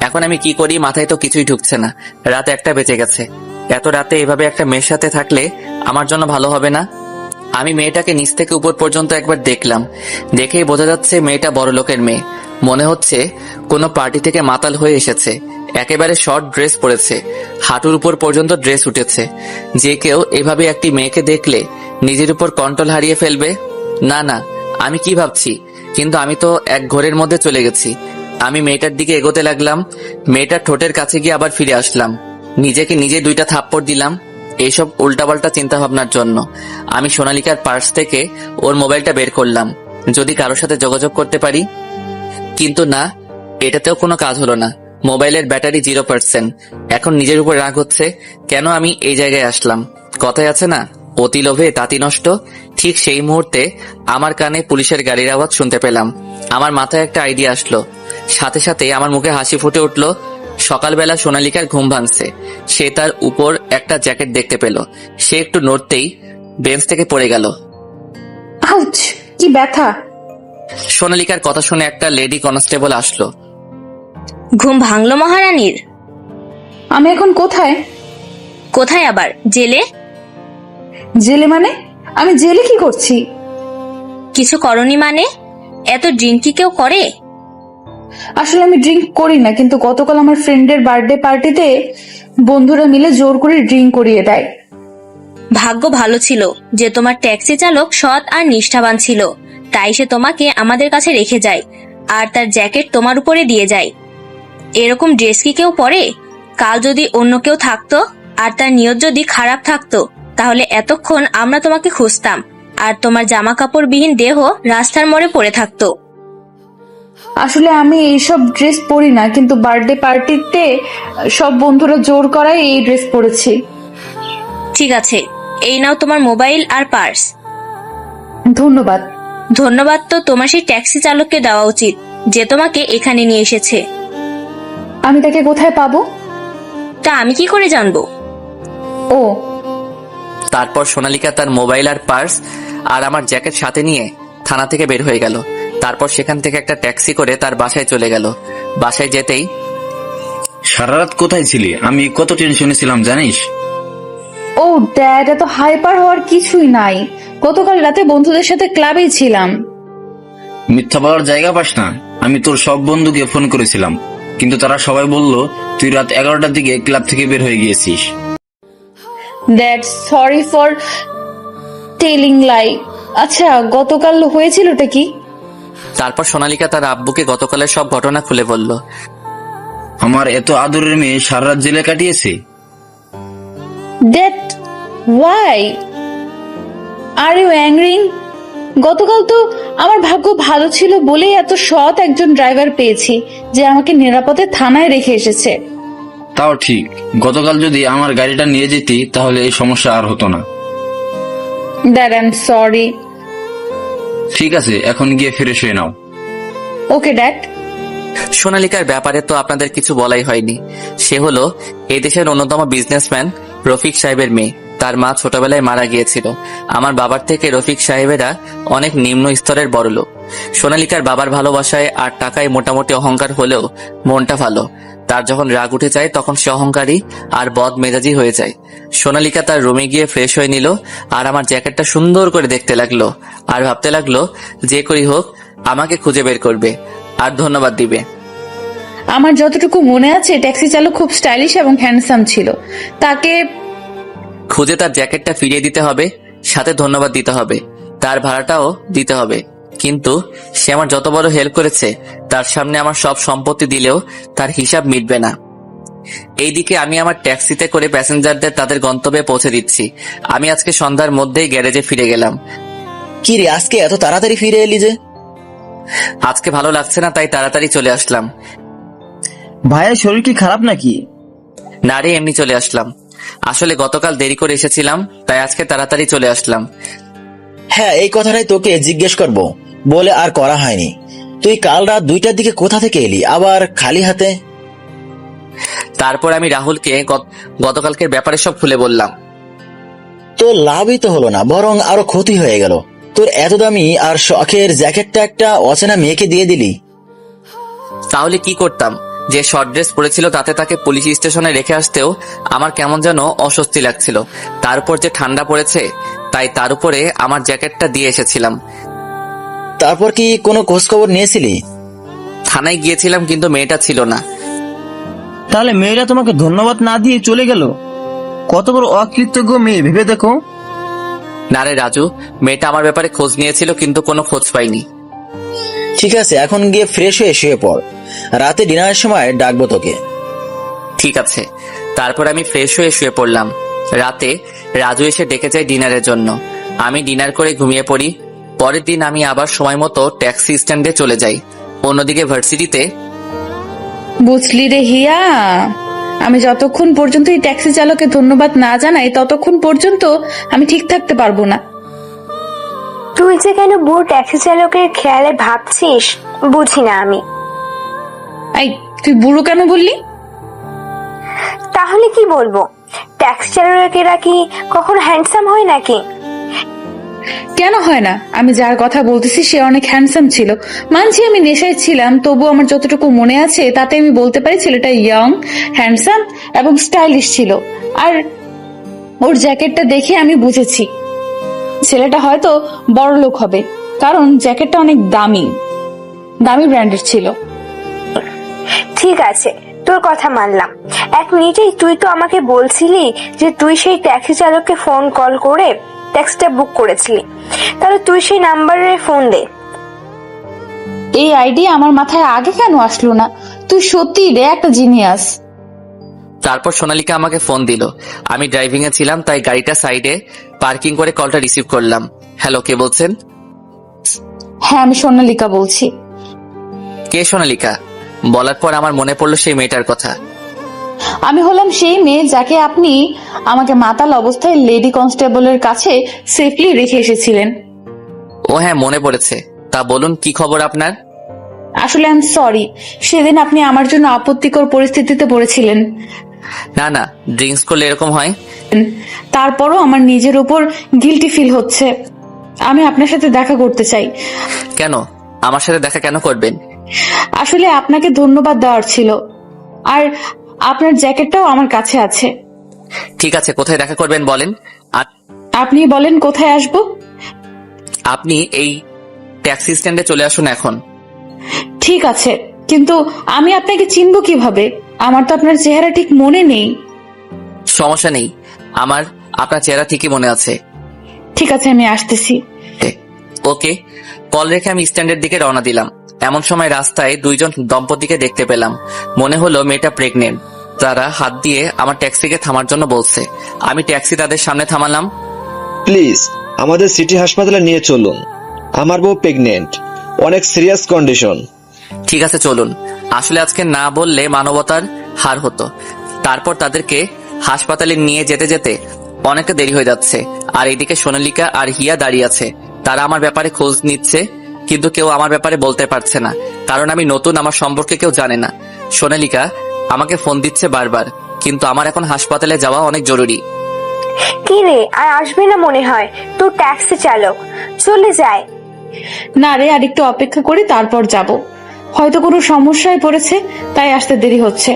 B: এখন আমি কি করি, মাথায় তো কিছুই ঢুকছে না। রাত 1টা বেজে গেছে। এত রাতে এভাবে একটা মেয়ের সাথে থাকলে আমার জন্য ভালো হবে না। আমি মেয়েটাকে নিচ থেকে উপর পর্যন্ত একবার দেখলাম। দেখেই বোঝা যাচ্ছে মেয়েটা বড় লোকের মেয়ে। মনে হচ্ছে কোনো পার্টি থেকে মাতাল হয়ে এসেছে। একেবারে শর্ট ড্রেস পরেছে, হাঁটুর উপর পর্যন্ত ড্রেস উঠেছে। যে কেউ এভাবে একটি মেয়েকে দেখলে নিজের উপর কন্ট্রোল হারিয়ে ফেলবে। না না, আমি কি ভাবছি? কিন্তু আমি তো এক ঘোরের মধ্যে চলে গেছি। আমি মেয়েটার দিকে এগোতে লাগলাম। মেয়েটার ঠোঁটের কাছে গিয়ে আবার ফিরে আসলাম। নিজেকে নিজে 2টা থাপ্পড় দিলাম এইসব উল্টাপাল্টা চিন্তা ভাবনার জন্য। আমি সোনালিকার পার্স থেকে ওর মোবাইলটা বের করলাম, যদি কারোর সাথে যোগাযোগ করতে পারি। কিন্তু না, এটাতেও কোনো কাজ হলো না। মোবাইলের ব্যাটারি 0%। এখন নিজের উপর রাগ হচ্ছে, কেন আমি এই জায়গায় আসলাম। কথায় আছে না, অতি লোভে তাঁতি নষ্ট। ঠিক সেই মুহূর্তে আমার কানে পুলিশের গাড়ির আওয়াজ শুনতে পেলাম। আমার মাথায় একটা আইডিয়া আসলো, সাথে সাথে আমার মুখে হাসি ফুটে উঠলো। সকালবেলা সোনালিকার ঘুম ভাঙছে। সে তার উপর একটা জ্যাকেট দেখতে পেল। সে একটু নড়তেই বেঞ্চ থেকে পড়ে গেল।
I: আউচ, কি ব্যথা!
B: সোনালিকার কথা শুনে একটা লেডি কনস্টেবল আসলো।
E: ঘুম ভাঙলো মহারানীর?
I: আমি এখন কোথায়?
E: কোথায় আবার? জেলে?
I: জেলে মানে? আমি জেলে কি করছি?
E: কিছু করনি মানে? এত ড্রিঙ্ক কি কেউ করে?
I: আসলে আমি ড্রিঙ্ক করি না, কিন্তু গতকাল আমার ফ্রেন্ডের বার্থডে পার্টিতে বন্ধুরা মিলে জোর করে ড্রিঙ্ক করিয়ে দেয়।
E: ভাগ্য ভালো ছিল যে তোমার ট্যাক্সি চালক সৎ আর নিষ্ঠাবান ছিল, তাই সে তোমাকে আমাদের কাছে রেখে যায় আর তার জ্যাকেট তোমার উপরে দিয়ে যায়। এরকম ড্রেস কি কেউ পরে? কাল যদি অন্য কেউ থাকতো আর তার নিয়ত যদি খারাপ থাকতো, তাহলে এতক্ষণ আমরা তোমাকে খুঁজতাম আর তোমার জামা কাপড় বিহীন দেহ রাস্তার মোড়ে পড়ে থাকতো।
I: আসলে আমি এইসব ড্রেস পরি না, কিন্তু বার্থডে পার্টিতে সব বন্ধুরা জোর করায় এই ড্রেস পরেছি।
E: ঠিক আছে, এই নাও তোমার মোবাইল আর পার্স।
I: ধন্যবাদ।
E: ধন্যবাদ তো তোমার সেই ট্যাক্সি চালককে দেওয়া উচিত, যে তোমাকে এখানে নিয়ে এসেছে।
I: আমি তাকে কোথায় পাবো?
E: তা আমি কি করে জানবো?
I: ও,
B: তারপর সোনালিকা তার মোবাইল আর পার্স আর আমার জ্যাকেট সাথে নিয়ে থানা থেকে বের হয়ে গেল। তারপর সেখান থেকে একটা ট্যাক্সি করে তার বাসায় চলে গেল। বাসায় যেতেই,
H: সারা রাত কোথায় ছিলি? আমি কত টেনশনে ছিলাম জানিস?
I: ও ড্যাড, এত হাইপার হওয়ার কিছুই নাই। গতকাল রাতে বন্ধুদের সাথে ক্লাবেই ছিলাম।
H: মিথ্যা বলার জায়গা পাস না। আমি তোর সব বন্ধুকে ফোন করেছিলাম, কিন্তু তারা সবাই বলল তুই রাত 11টার দিকে ক্লাব থেকে বের হয়ে গিয়েছিস।
I: Dad, sorry for telling lie. আচ্ছা, গতকাল হয়েছিলটা কি?
B: তারপর সোনালিকা তার আব্বুকে গতকালের সব ঘটনা খুলে বলল।
H: আমার এত আদরের মেয়ে সারা রাত জেলে কাটিয়েছে।
I: Dad, why are you angry? গতকাল তো আমার ভাগ্য ভালো ছিল বলেই এত সৎ একজন ড্রাইভার পেয়েছি যে আমাকে নিরাপদে থানায় রেখে এসেছে।
H: তাও ঠিক, গতকাল যদি আমার গাড়িটা নিয়ে যেতি তাহলে এই সমস্যা আর হতো না।
I: Dad, I am sorry.
H: ঠিক আছে, এখন গিয়ে ফ্রেশ হয়ে নাও।
I: Okay dad.
B: সোনালিকার ব্যাপারে তো আপনাদের কিছু বলাই হয়নি। সে হলো এই দেশের অন্যতম বিজনেসম্যান রফিক সাহেবের মেয়ে। তার মা ছোটবেলায় মারা গিয়েছিল। আমার বাবার থেকে রফিক সাহেবেরা অনেক নিম্ন স্তরের বড়লোক। সোনালিকার বাবার ভালোবাসায় আর টাকায় মোটামুটি অহংকার হলেও মনটা ভালো। তার যখন রাগ উঠে যায় তখন সে অহংকারী আর বদ মেজাজি হয়ে যায়। সোনালিকা তার রুমে গিয়ে ফ্রেশ হয়ে নিল আর আমার জ্যাকেটটা সুন্দর করে দেখতে লাগলো আর ভাবতে লাগলো যে করি হোক আমাকে খুঁজে বের করবে আর ধন্যবাদ দিবে।
I: আমার যতটুকু মনে আছে ট্যাক্সি চালক খুব স্টাইলিশ এবং হ্যান্ডসাম ছিল। তাকে
B: খুঁজে তার জ্যাকেটটা ফিরিয়ে দিতে হবে, সাথে ধন্যবাদ দিতে হবে, তার ভাড়াটাও দিতে হবে। কিন্তু সে আমার যত বড় হেল্প করেছে তার সামনে আমার সব সম্পত্তি দিলেও তার হিসাব মিটবে না। এইদিকে আমি আমার ট্যাক্সিতে করে প্যাসেঞ্জারদের তাদের গন্তব্যে পৌঁছে দিচ্ছি। আমি আজকে সন্ধ্যার মধ্যেই গ্যারেজে ফিরে গেলাম।
A: কি রে, আজকে এত তাড়াতাড়ি ফিরে এলি যে?
B: আজকে ভালো লাগছে না তাই তাড়াতাড়ি চলে আসলাম।
F: ভাইয়ের শরীর কি খারাপ নাকি?
B: না রে, এমনি চলে আসলাম। আসলে গতকাল দেরি করে এসেছিলাম তাই আজকে তাড়াতাড়ি চলে আসলাম।
A: হ্যাঁ, এই কথাটাই তোকে জিজ্ঞেস করব বলে আর করা হয়নি। তুই কাল রাত 2টার দিকে কোথা থেকে এলি, আবার খালি হাতে?
B: তারপর আমি রাহুলকে গতকালকের ব্যাপারে সব খুলে বললাম।
A: তো লাভই তো হলো না, বরং আরো ক্ষতি হয়ে গেল। তোর এত দামি আর শখের জ্যাকেটটা একটা অচেনা মেয়েকে দিয়ে দিলি।
B: তাহলে কি করতাম? যে শর্ট ড্রেস পরেছিল তাতে তাকে পুলিশ স্টেশনে রেখে আসতেও আমার কেমন যেন অস্বস্তি লাগছিল। তারপর যে ঠান্ডা পড়েছে তাই তার উপরে আমার জ্যাকেটটা দিয়ে এসেছিলাম।
A: তারপর কি কোনো খোঁজ খবর নিয়েছিলি?
B: থানায় গিয়েছিলাম কিন্তু মেয়েটা ছিল না।
F: তাহলে মেয়েরা তোমাকে ধন্যবাদ না দিয়ে চলে গেল? কত বড় অকৃতজ্ঞ মেয়ে ভেবে দেখো।
B: না রে রাজু, মেয়েটা আমার ব্যাপারে খোঁজ নিয়েছিল কিন্তু কোনো খোঁজ পাইনি।
A: ঠিক আছে, এখন গিয়ে ফ্রেশ হয়ে শুয়ে পড়, রাতে ডিনারের সময় ডাকবো তোকে।
B: ঠিক আছে। তারপর আমি ফ্রেশ হয়ে শুয়ে পড়লাম। রাতে রাজু এসে ডেকে যায় ডিনারের জন্য। আমি ডিনার করে ঘুমিয়ে পড়ি। পরের দিন আমি আবার সময় মতো ট্যাক্সি স্ট্যান্ডে চলে যাই। অন্যদিকে ভার্সিটিতে
I: বুঝলি রে হিয়া, আমি যতক্ষণ পর্যন্ত এই ট্যাক্সি চালককে ধন্যবাদ না জানাই ততক্ষণ পর্যন্ত আমি ঠিক থাকতে পারবো না।
J: তুই যে কেন বুড়ো ট্যাক্সি চালকের খেয়ালে ভাবছিস বুঝি না আমি।
I: এই, তুই বুড়ো কেন বললি?
J: তাহলে কি বলবো? ট্যাক্সি চালকেরা কি কখনো হ্যান্ডসাম হয় নাকি?
I: কেন হয় না? আমি যার কথা বলতেছি সে অনেক হ্যান্ডসাম ছিল। মানছি আমি নেশায় ছিলাম, তবু আমার যতটুকু মনে আছে তাতে আমি বলতে পারি ছেলেটা ইয়ং, হ্যান্ডসাম এবং স্টাইলিশ ছিল। আর ওর জ্যাকেটটা দেখে আমি বুঝেছি ছেলেটা হয়তো বড়লোক হবে, কারণ জ্যাকেটটা অনেক দামি ব্র্যান্ডের ছিল।
J: ঠিক আছে, তোর কথা মানলাম। এক মিনিটেই তুই তো আমাকে বলছিলি যে তুই সেই ট্যাক্সি চালককে ফোন কল করে ট্যাক্সিটা বুক করেছিলি। তাহলে তুই সেই নাম্বারে ফোন দে।
I: এই আইডিয়া আমার মাথায় আগে কেন আসলো না? তুই সত্যি রে একটা জিনিয়াস।
B: তারপর সোনালিকা আমাকে ফোন দিল। আমি ড্রাইভিং এ ছিলাম তাই গাড়িটা সাইডে পার্কিং করে কলটা রিসিভ করলাম। হ্যালো, কে বলছেন?
I: হ্যাঁ, আমি সোনালিকা বলছি।
B: কে সোনালিকা? বলার পর আমার মনে পড়লো সেই মেয়েটার কথা।
I: আমি হলাম সেই মেয়ে যাকে আপনি আমাকে মাতাল অবস্থায় লেডি কনস্টেবলের কাছে সেফলি রেখে এসেছিলেন।
B: ও হ্যাঁ, মনে পড়েছে। তা বলুন, কি খবর আপনার?
I: আসলে আই এম সরি, সেদিন আপনি আমার জন্য আপত্তিকর পরিস্থিতিতে পড়েছিলেন।
B: না না, ড্রিঙ্কস করলে এরকম হয়।
I: তারপরও আমার নিজের উপর গিল্টি ফিল হচ্ছে। আমি আপনার সাথে দেখা করতে চাই।
B: কেন? আমার সাথে দেখা কেন করবেন?
I: আসলে আপনাকে ধন্যবাদ দেওয়ার ছিল, আর আপনার জ্যাকেটটাও আমার কাছে আছে।
B: ঠিক আছে, কোথায় দেখা করবেন বলেন।
I: আপনি বলেন কোথায় আসবো?
B: আপনি এই ট্যাক্সি স্ট্যান্ডে চলে আসুন এখন।
I: ঠিক আছে, কিন্তু আমি আপনাকে চিনব কিভাবে? আমার তো আপনার চেহারা ঠিক মনে নেই।
B: সমস্যা নেই, আমার আপনার চেহারা ঠিকই মনে আছে।
I: ঠিক আছে, আমি আসতেছি।
B: ওকে। কল রেখে আমি স্ট্যান্ডের দিকে রওনা দিলাম। এমন সময় রাস্তায় দুইজন দম্পতিকে দেখতে পেলাম। মনে হলো মেয়েটা প্রেগনেন্ট। তারা হাত দিয়ে আমার ট্যাক্সিকে থামার জন্য বলছে। আমি ট্যাক্সি তাদের সামনে থামালাম।
K: প্লিজ আমাদের সিটি হাসপাতালে নিয়ে চলুন, আমার বউ প্রেগনেন্ট, অনেক সিরিয়াস কন্ডিশন।
B: ঠিক আছে, চলুন। আসলে আজকে না বললে মানবতার হার হতো। তারপর তাদেরকে হাসপাতালে নিয়ে যেতে যেতে অনেকটা দেরি হয়ে যাচ্ছে। আর এদিকে সোনালিকা আর হিয়া দাঁড়িয়ে আছে। তারা আমার ব্যাপারে খোঁজ নিচ্ছে, কিন্তু কেউ আমার ব্যাপারে বলতে পারছে না, কারণ আমি নতুন, আমার সম্পর্কে কেউ জানে না। সোনালিকা আমাকে ফোন দিচ্ছে বারবার, কিন্তু আমার এখন হাসপাতালে যাওয়া অনেক জরুরি।
J: কি রে, আর আসবে না মনে হয়? তোর ট্যাক্সি চালক চলে যায়।
I: না রে, আর একটু অপেক্ষা করি, তারপর যাব। হয়তো কোনো সমস্যায় পড়েছে, তাই আসতে দেরি হচ্ছে।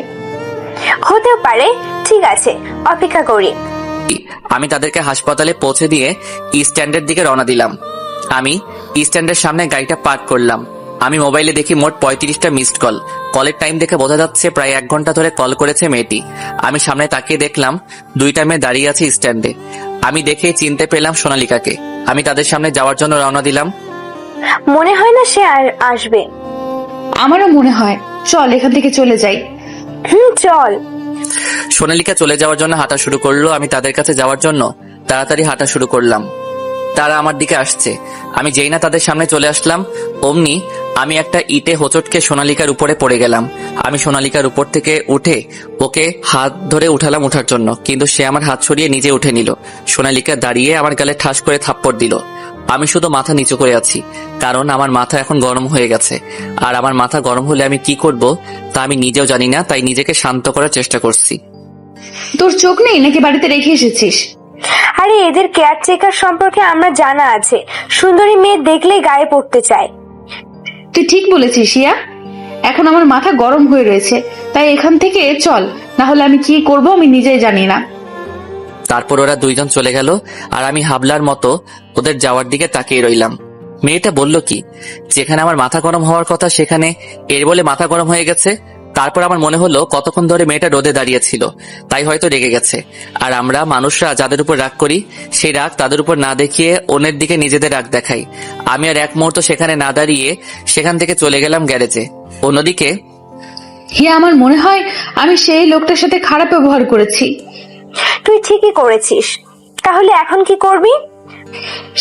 J: হতেও পারে, ঠিক আছে, অপেক্ষা করি।
B: আমি তাদেরকে হাসপাতালে পৌঁছে দিয়ে স্ট্যান্ডের দিকে রওনা দিলাম। আমি স্ট্যান্ডের সামনে গাড়িটা পার্ক করলাম। আমি মোবাইলে দেখি মোট 35টা মিসড কল। কলের টাইম দেখে বোঝা যাচ্ছে প্রায় 1 ঘন্টা ধরে কল করেছে মেয়েটি। আমি সামনে তাকিয়ে দেখলাম 2টা মেয়ে দাঁড়িয়ে আছে স্ট্যান্ডে। আমি দেখে চিনতে পেলাম সোনালিকাকে। আমি তাদের সামনে যাওয়ার জন্য রওনা দিলাম।
J: মনে হয় না সে আর আসবে।
I: আমারও মনে হয়, চল এখান থেকে চলে যাই।
J: চল।
B: সোনালিকা চলে যাওয়ার জন্য হাঁটা শুরু করলো। আমি তাদের কাছে যাওয়ার জন্য তাড়াতাড়ি হাঁটা শুরু করলাম। তারা আমার দিকে আসছে। আমি যেই না তাদের সামনে চলে আসলাম, অমনি আমি একটা ইটে হোঁচটকে সোনালিকার উপরে পড়ে গেলাম। আমি সোনালিকার উপর থেকে উঠে ওকে হাত ধরে উঠালাম ওঠার জন্য, কিন্তু সে আমার হাত সরিয়ে নিজে উঠে নিল। সোনালিকা দাঁড়িয়ে আমার গালে ঠাস করে থাপ্পড় দিল। আমি শুধু মাথা নিচু করে আছি, কারণ আমার মাথা এখন গরম হয়ে গেছে। আর আমার মাথা গরম হলে আমি কি করব তা আমি নিজেও জানি না, তাই নিজেকে শান্ত করার চেষ্টা করছি।
I: তোর চোখ নেই নাকি বাড়িতে রেখে এসেছিস?
J: আরে এদের কেয়ারটেকার সম্পর্কে আমরা জানা আছে, সুন্দরী মেয়ে দেখলেই গায়ে পড়তে চায়।
I: তুই ঠিক বলেছিস ইয়া। এখন আমার মাথা গরম হয়ে রয়েছে, তাই এখান থেকে চল, না হলে আমি কি করব আমি নিজেই জানি না।
B: তারপর ওরা 2জন চলে গেল, আর আমি হাবলার মতো ওদের যাওয়ার দিকে তাকিয়ে রইলাম। মেয়েটা বলল কি, যেখানে আমার মাথা গরম হওয়ার কথা সেখানে এর বলে মাথা গরম হয়ে গেছে। তারপর আমার মনে হলো কতক্ষণ ধরে মেয়েটা রোদে দাঁড়িয়েছিল, তাই হয়তো রেগে গেছে। আর আমরা মানুষরা যাদের উপর রাগ করি, সেই রাগ তাদের উপর না দেখিয়ে অন্যের দিকে নিজেদের রাগ দেখাই। আমি আর এক মুহূর্ত সেখানে না দাঁড়িয়ে সেখান থেকে চলে গেলাম গ্যারেজে। অন্যদিকে
I: হিয়া, আমার মনে হয় আমি সেই লোকটার সাথে খারাপ ব্যবহার করেছি।
J: তুই ঠিকই করেছিস। তাহলে এখন কি করবি?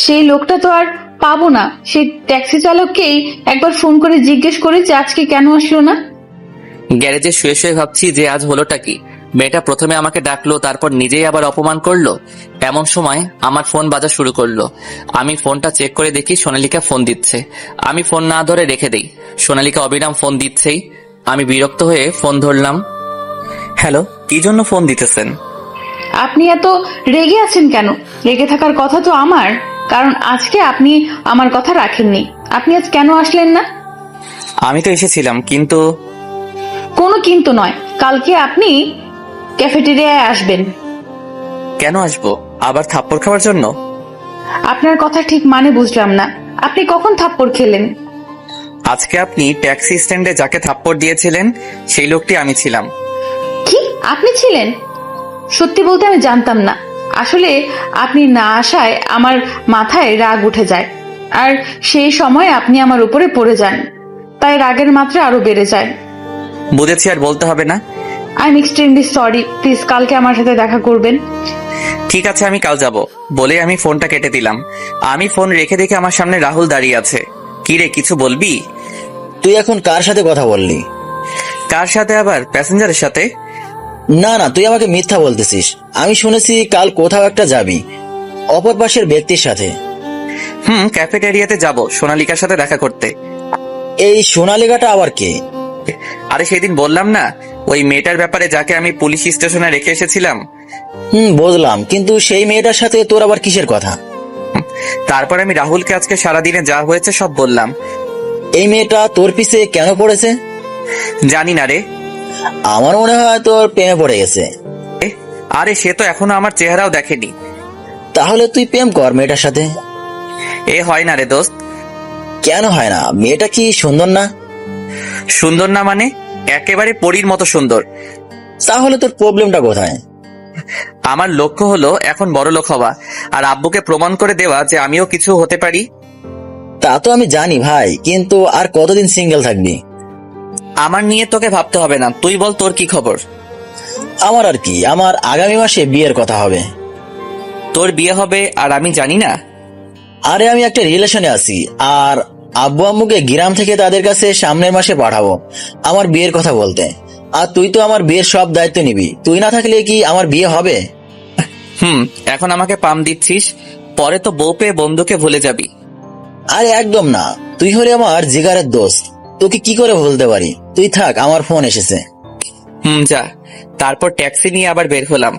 I: সেই লোকটা তো আর পাবো না। সেই ট্যাক্সি চালককেই একবার ফোন করে জিজ্ঞেস করি যে আজকে কেন আসলো না।
B: গ্যারেজে শুয়ে শুয়ে ভাবছি যে আজ হলোটা কি। মেয়েটা প্রথমে আমাকে ডাকলো, তারপর নিজেই আবার অপমান করলো। এমন সময় আমার ফোন বাজা শুরু করলো। আমি ফোনটা চেক করে দেখি সোনালিকা ফোন দিচ্ছে। আমি ফোন না ধরে রেখে দেই। সোনালিকা অবিরাম ফোন দিচ্ছেই। আমি বিরক্ত হয়ে ফোন ধরলাম। হ্যালো, কি জন্য ফোন দিতেছেন?
I: আপনি এত রেগে আছেন কেন? রেগে থাকার কথা তো আমার, কারণ আজকে আপনি আমার কথা রাখেননি। আপনি আজ কেন আসলেন না?
B: আমি তো এসেছিলাম, কিন্তু
I: কোনো কিন্তু নয়, কালকে আপনি ক্যাফেটেরিয়ায় আসবেন।
B: কেন আসবো? আবার থাপ্পড় খাওয়ার জন্য?
I: আপনার কথা ঠিক মানে বুঝলাম না। আপনি কখন থাপ্পড় খেলেন?
B: আজকে আপনি ট্যাক্সি স্ট্যান্ডে যাকে থাপ্পড় দিয়েছিলেন সেই লোকটি আমি ছিলাম।
I: কি আপনি ছিলেন? সত্যি বলতে আমি জানতাম না। আসলে আপনি না আসায় আমার মাথায় রাগ উঠে যায়, আর সেই সময় আপনি আমার উপরে পড়ে যান, তাই রাগের মাত্রা আরো বেড়ে যায়।
B: বুঝেছি, আর বলতে হবে না।
I: I am extremely sorry. Please কালকে আমার সাথে দেখা করবেন।
B: ঠিক আছে, আমি কাল যাব বলে আমি ফোনটা কেটে দিলাম। আমি ফোন রেখে দেখে আমার সামনে রাহুল দাঁড়িয়ে আছে। কি রে, কিছু বলবি?
A: তুই এখন কার সাথে কথা বললি?
B: কার সাথে আবার? প্যাসেঞ্জারের সাথে?
A: না না, তুই আমাকে মিথ্যা বলতেছিস। আমি শুনেছি কাল কোথাও একটা যাবি, অপর পাশের ব্যক্তির সাথে।
B: ক্যাফেটেরিয়াতে যাব সোনালিকার সাথে দেখা করতে।
A: এই সোনালিকাটা আবার কে?
B: আরে সেদিন বললাম না, ওই মেয়েটার ব্যাপারে যাকে আমি পুলিশ স্টেশনে রেখে এসেছিলাম।
A: বুঝলাম, কিন্তু সেই মেয়েটার সাথে তোর আবার কিসের কথা?
B: তারপর আমি রাহুলকে আজকে সারাদিনে যা হয়েছে সব বললাম।
A: এই মেয়েটা তোর পিছে কেন পড়েছে?
B: জানি না রে।
A: আমার মনে হয় তোর প্রেমে পড়ে গেছে।
B: আরে সে তো এখনো আমার চেহারাও দেখেনি।
A: তাহলে তুই প্রেম কর মেয়েটার সাথে।
B: এ হয় না রে দোস্ত।
A: কেন হয় না? মেয়েটা কি সুন্দর না?
B: সুন্দর না মানে? একেবারে পরীর মতো সুন্দর।
A: তাহলে তোর প্রবলেমটা কোথায়?
B: আমার লক্ষ্য হলো এখন বড় লোক হওয়া, আর আব্বুকে প্রমাণ করে দেওয়া যে আমিও কিছু হতে পারি।
A: তা তো আমি জানি ভাই, কিন্তু আর কতদিন সিঙ্গেল থাকবি?
B: আমার নিয়ে তোকে ভাবতে হবে না, তুই বল তোর কি খবর?
A: আমার আর কি, আমার আগামী মাসে বিয়ের কথা হবে।
B: তোর বিয়ে হবে আর আমি জানি না?
A: আরে আমি একটা রিলেশনে আছি, আর আব্বু আম্মুকে গ্রাম থেকে তাদের কাছে সামনের মাসে পাঠাবো আমার বিয়ের কথা বলতে। আর তুই তো আমার বিয়ের সব দায়িত্ব নিবি। তুই না থাকলে কি আমার বিয়ে হবে?
B: এখন আমাকে পাম দিচ্ছিস, পরে তো বউ পেয়ে বন্ধুকে ভুলে যাবি।
A: আরে একদম না, তুই হলে আমার জিগারের দোস্ত, তোকে কি করে ভুলতে পারি? তুই থাক, আমার ফোন এসেছে।
B: যা। তারপর ট্যাক্সি নিয়ে আবার বের হলাম।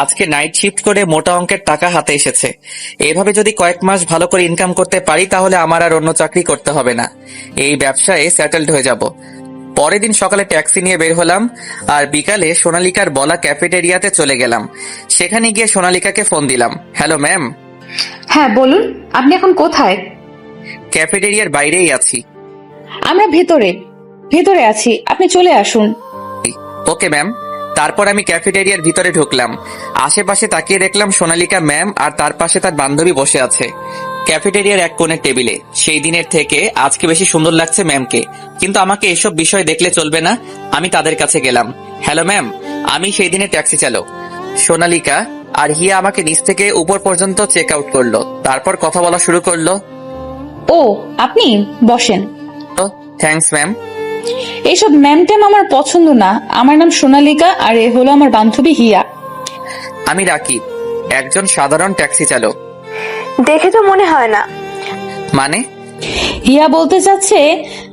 B: আজকে নাইট শিফট করে মোটা অঙ্কের টাকা হাতে এসেছে। এভাবে যদি কয়েক মাস ভালো করে ইনকাম করতে পারি তাহলে আমার আর অন্য চাকরি করতে হবে না, এই ব্যবসায় সেটেলড হয়ে যাব। পরের দিন সকালে ট্যাক্সি নিয়ে বের হলাম আর বিকালে সোনালিকার বলা ক্যাফেটেরিয়াতে চলে গেলাম। সেখানে গিয়ে সোনালিকাকে ফোন দিলাম। Hello ma'am.
I: হ্যাঁ বলুন, আপনি এখন কোথায়?
B: ক্যাফেটেরিয়ার বাইরেই আছি।
I: আমরা ভেতরে আছি, আপনি চলে আসুন।
B: Okay ma'am. তারপর আমি ক্যাফেটেরিয়ার ভিতরে ঢুকলাম। আশেপাশে তাকিয়ে দেখলাম সোনালিকা ম্যাম আর তার পাশে তার বান্ধবী বসে আছে ক্যাফেটেরিয়ার এক কোণের টেবিলে। সেই দিনের থেকে আজকে বেশি সুন্দর লাগছে ম্যামকে, কিন্তু আমাকে এসব বিষয় দেখলে চলবে না। আমি তাদের কাছে গেলাম। হ্যালো ম্যাম, আমি সেই দিনের ট্যাক্সি চালক। সোনালিকা আর হিয়া আমাকে নিচ থেকে উপর পর্যন্ত চেক আউট করলো, তারপর কথা বলা শুরু করলো।
I: ও আপনি বসেন।
B: Thanks ma'am.
I: এইসব ম্যাম ট্যাম আমার পছন্দ না। আমার নাম সোনালিকা আর এ হলো আমার বান্ধবী হিয়া।
B: আমি রাকিব, একজন সাধারণ ট্যাক্সি চালক।
J: দেখে তো মনে হয় না।
B: মানে?
I: হিয়া বলতে চাচ্ছে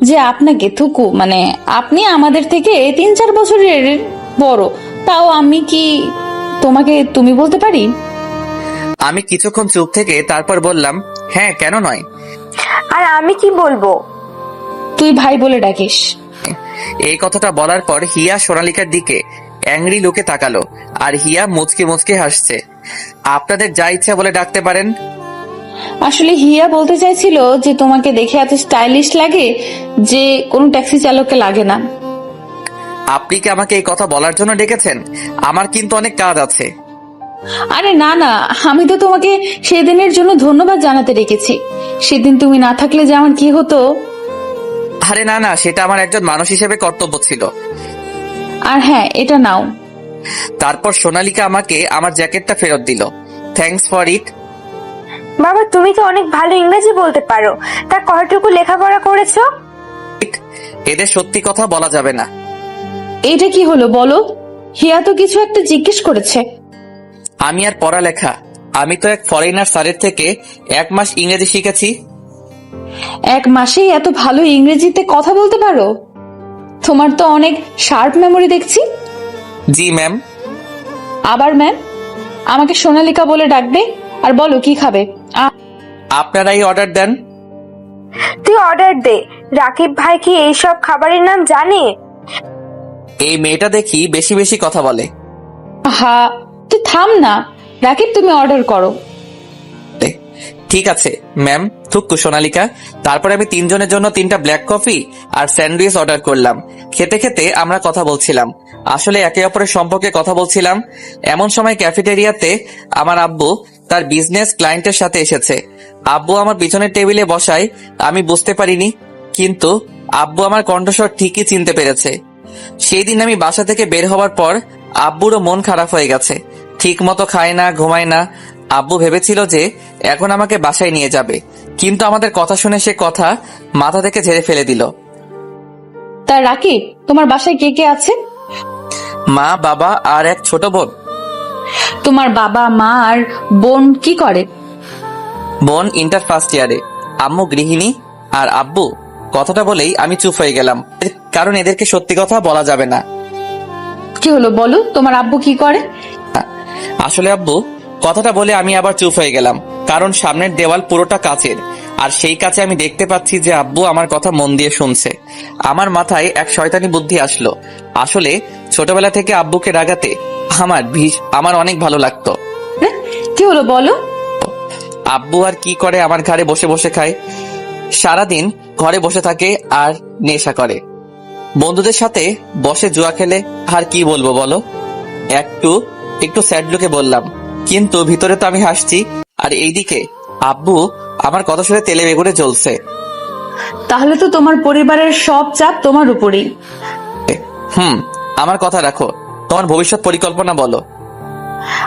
I: যে আপনাকে থুকু মানে আপনি আমাদের থেকে 3-4 বছরের বড়, তাও আমি কি তোমাকে তুমি বলতে পারি?
B: আমি কিছুক্ষণ চুপ থেকে তারপর বললাম, হ্যাঁ কেন নয়।
J: আর আমি কি বলবো?
I: তুই ভাই বলে ডাকিস।
B: এই কথাটা বলার পর হিয়া সোনালিকার দিকে অ্যাংরি লুকে তাকালো আর হিয়া মুচকে মুচকে হাসছে। আপনাদের যা ইচ্ছা বলে ডাকতে পারেন।
I: আসলে হিয়া বলতে চাইছিল যে তোমাকে দেখে এত স্টাইলিশ লাগে যে কোনো ট্যাক্সি চালককে লাগে না।
B: আপনি কি আমাকে এই কথা বলার জন্য ডেকেছেন? আমার কিন্তু অনেক কাজ আছে।
I: আরে না না, আমি তো তোমাকে সেদিনের জন্য ধন্যবাদ জানাতে রেখেছি। সেদিন তুমি না থাকলে যে আমার কি হতো।
B: আরে না না, সেটা আমার একজন মানুষ হিসেবে কর্তব্য ছিল।
I: আর হ্যাঁ, এটা নাও।
B: তারপর সোনালিকা আমাকে আমার জ্যাকেটটা ফেরত দিল। Thanks for it.
J: বাবা তুমি তো অনেক ভালো ইংরেজি বলতে পারো, তা কতটুকু লেখাপড়া করেছো?
B: এদের সত্যি কথা বলা যাবে না।
I: এটা কি হলো বলো? হিয়া তো কিছু একটা জিজ্ঞেস করেছে।
B: আমি আর পড়ালেখা, আমি তো এক ফরেনার স্যারের থেকে 1 মাস ইংরেজি শিখেছি।
I: 1 মাসেই এত ভালো ইংরেজিতে কথা বলতে পারো? তোমার তো অনেক শার্প মেমোরি দেখছি।
B: জি ম্যাম।
I: আবার ম্যাম? আমাকে সোনালিকা বলে ডাকবে। আর বলো কি খাবে।
B: আপনারাই অর্ডার দেন।
J: তুই অর্ডার দে। রাকিব ভাই কি এইসব খাবারের নাম জানে?
B: এই মেয়েটা দেখি বেশি বেশি কথা বলে।
I: হা, তুই থাম না। রাকিব তুমি অর্ডার করো।
B: ঠিক আছে ম্যাম। থুক্কু সোনালিকা। তারপরে আমি 3 জনের জন্য 3টা ব্ল্যাক কফি আর স্যান্ডউইচ অর্ডার করলাম। খেতে খেতে আমরা কথা বলছিলাম, আসলে একে অপরের সম্পর্কে কথা বলছিলাম। এমন সময় ক্যাফেটেরিয়াতে আমার আব্বু তার বিজনেস ক্লায়েন্টের সাথে এসেছে। আব্বু আমার পিছনের টেবিলে বসায় আমি বুঝতে পারিনি, কিন্তু আব্বু আমার কণ্ঠস্বর ঠিকই চিনতে পেরেছে। সেই দিন আমি বাসা থেকে বের হওয়ার পর আব্বুরও মন খারাপ হয়ে গেছে। ঠিক মতো খায় না, ঘুমায় না। আব্বু ভেবেছিল যে এখন আমাকে বাসায় নিয়ে যাবে, কিন্তু আমাদের কথা শুনে সে কথা মাথা থেকে ঝেড়ে ফেলে দিল।
I: তা রাকিব, তোমার বাসায় কে কে আছে?
B: মা, বাবা আর এক ছোট বোন।
I: তোমার বাবা মা আর বোন কি করে?
B: বোন ইন্টার ফার্স্ট ইয়ারে, আম্মু গৃহিণী আর আব্বু। কথাটা বলেই আমি চুপ হয়ে গেলাম, কারণ এদেরকে সত্যি কথা বলা যাবে না।
I: কি হলো বলো, তোমার আব্বু কি করে?
B: আসলে আব্বু, কথাটা বলে আমি আবার চুপ হয়ে গেলাম, কারণ সামনের দেওয়াল পুরোটা কাচের, আর সেই কাছে আমি দেখতে পাচ্ছি যে আব্বু আমার কথা মন দিয়ে শুনছে। আমার মাথায় এক শয়তানি বুদ্ধি আসলো। আসলে ছোটবেলা থেকে আব্বুকে রাগাতে আমার অনেক ভালো লাগতো।
I: কি হলো বলো?
B: আব্বু আর কি করে, আমার ঘরে বসে বসে খায়, সারাদিন ঘরে বসে থাকে আর নেশা করে, বন্ধুদের সাথে বসে জুয়া খেলে। আর কি বলবো বলো? একটু স্যাড লুকে বললাম, কিন্তু ভিতরে তো আমি হাসছি। আর এইদিকে আব্বু আমার কথা শুনে তেলে বেগুনে জ্বলছে।
I: তাহলে তো তোমার পরিবারের সব চাপ তোমার উপরেই।
B: আমার কথা রাখো, তোমার ভবিষ্যৎ পরিকল্পনা বলো।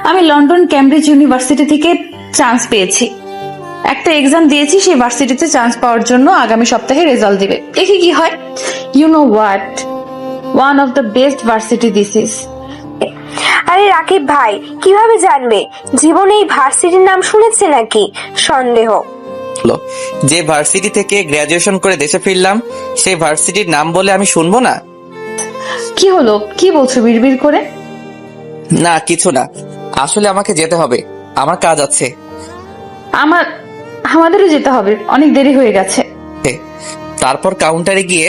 I: আমি লন্ডন ক্যামব্রিজ ইউনিভার্সিটি থেকে চান্স পেয়েছি। একটা এক্সাম দিয়েছি, সেই ভার্সিটিতে চান্স পাওয়ার জন্য আগামী সপ্তাহে রেজাল্ট দিবে, দেখি কি হয়। You know what, one of the best varsity this is.
J: আরে রাকিব ভাই কিভাবে জানবে? জীবনে এই ভার্সিটির নাম শুনেছে নাকি? সন্দেহ।
B: যে ভার্সিটি থেকে গ্রাজুয়েশন করে দেশে ফিরলাম, সেই ভার্সিটির নাম বলে আমি শুনবো না?
I: কি হলো, কি বলছো বিড়বিড় করে?
B: না কিছু না, আসলে আমাকে যেতে হবে, আমার কাজ আছে।
I: আমাদেরও যেতে হবে, অনেক দেরি হয়ে গেছে।
B: তারপর কাউন্টারে গিয়ে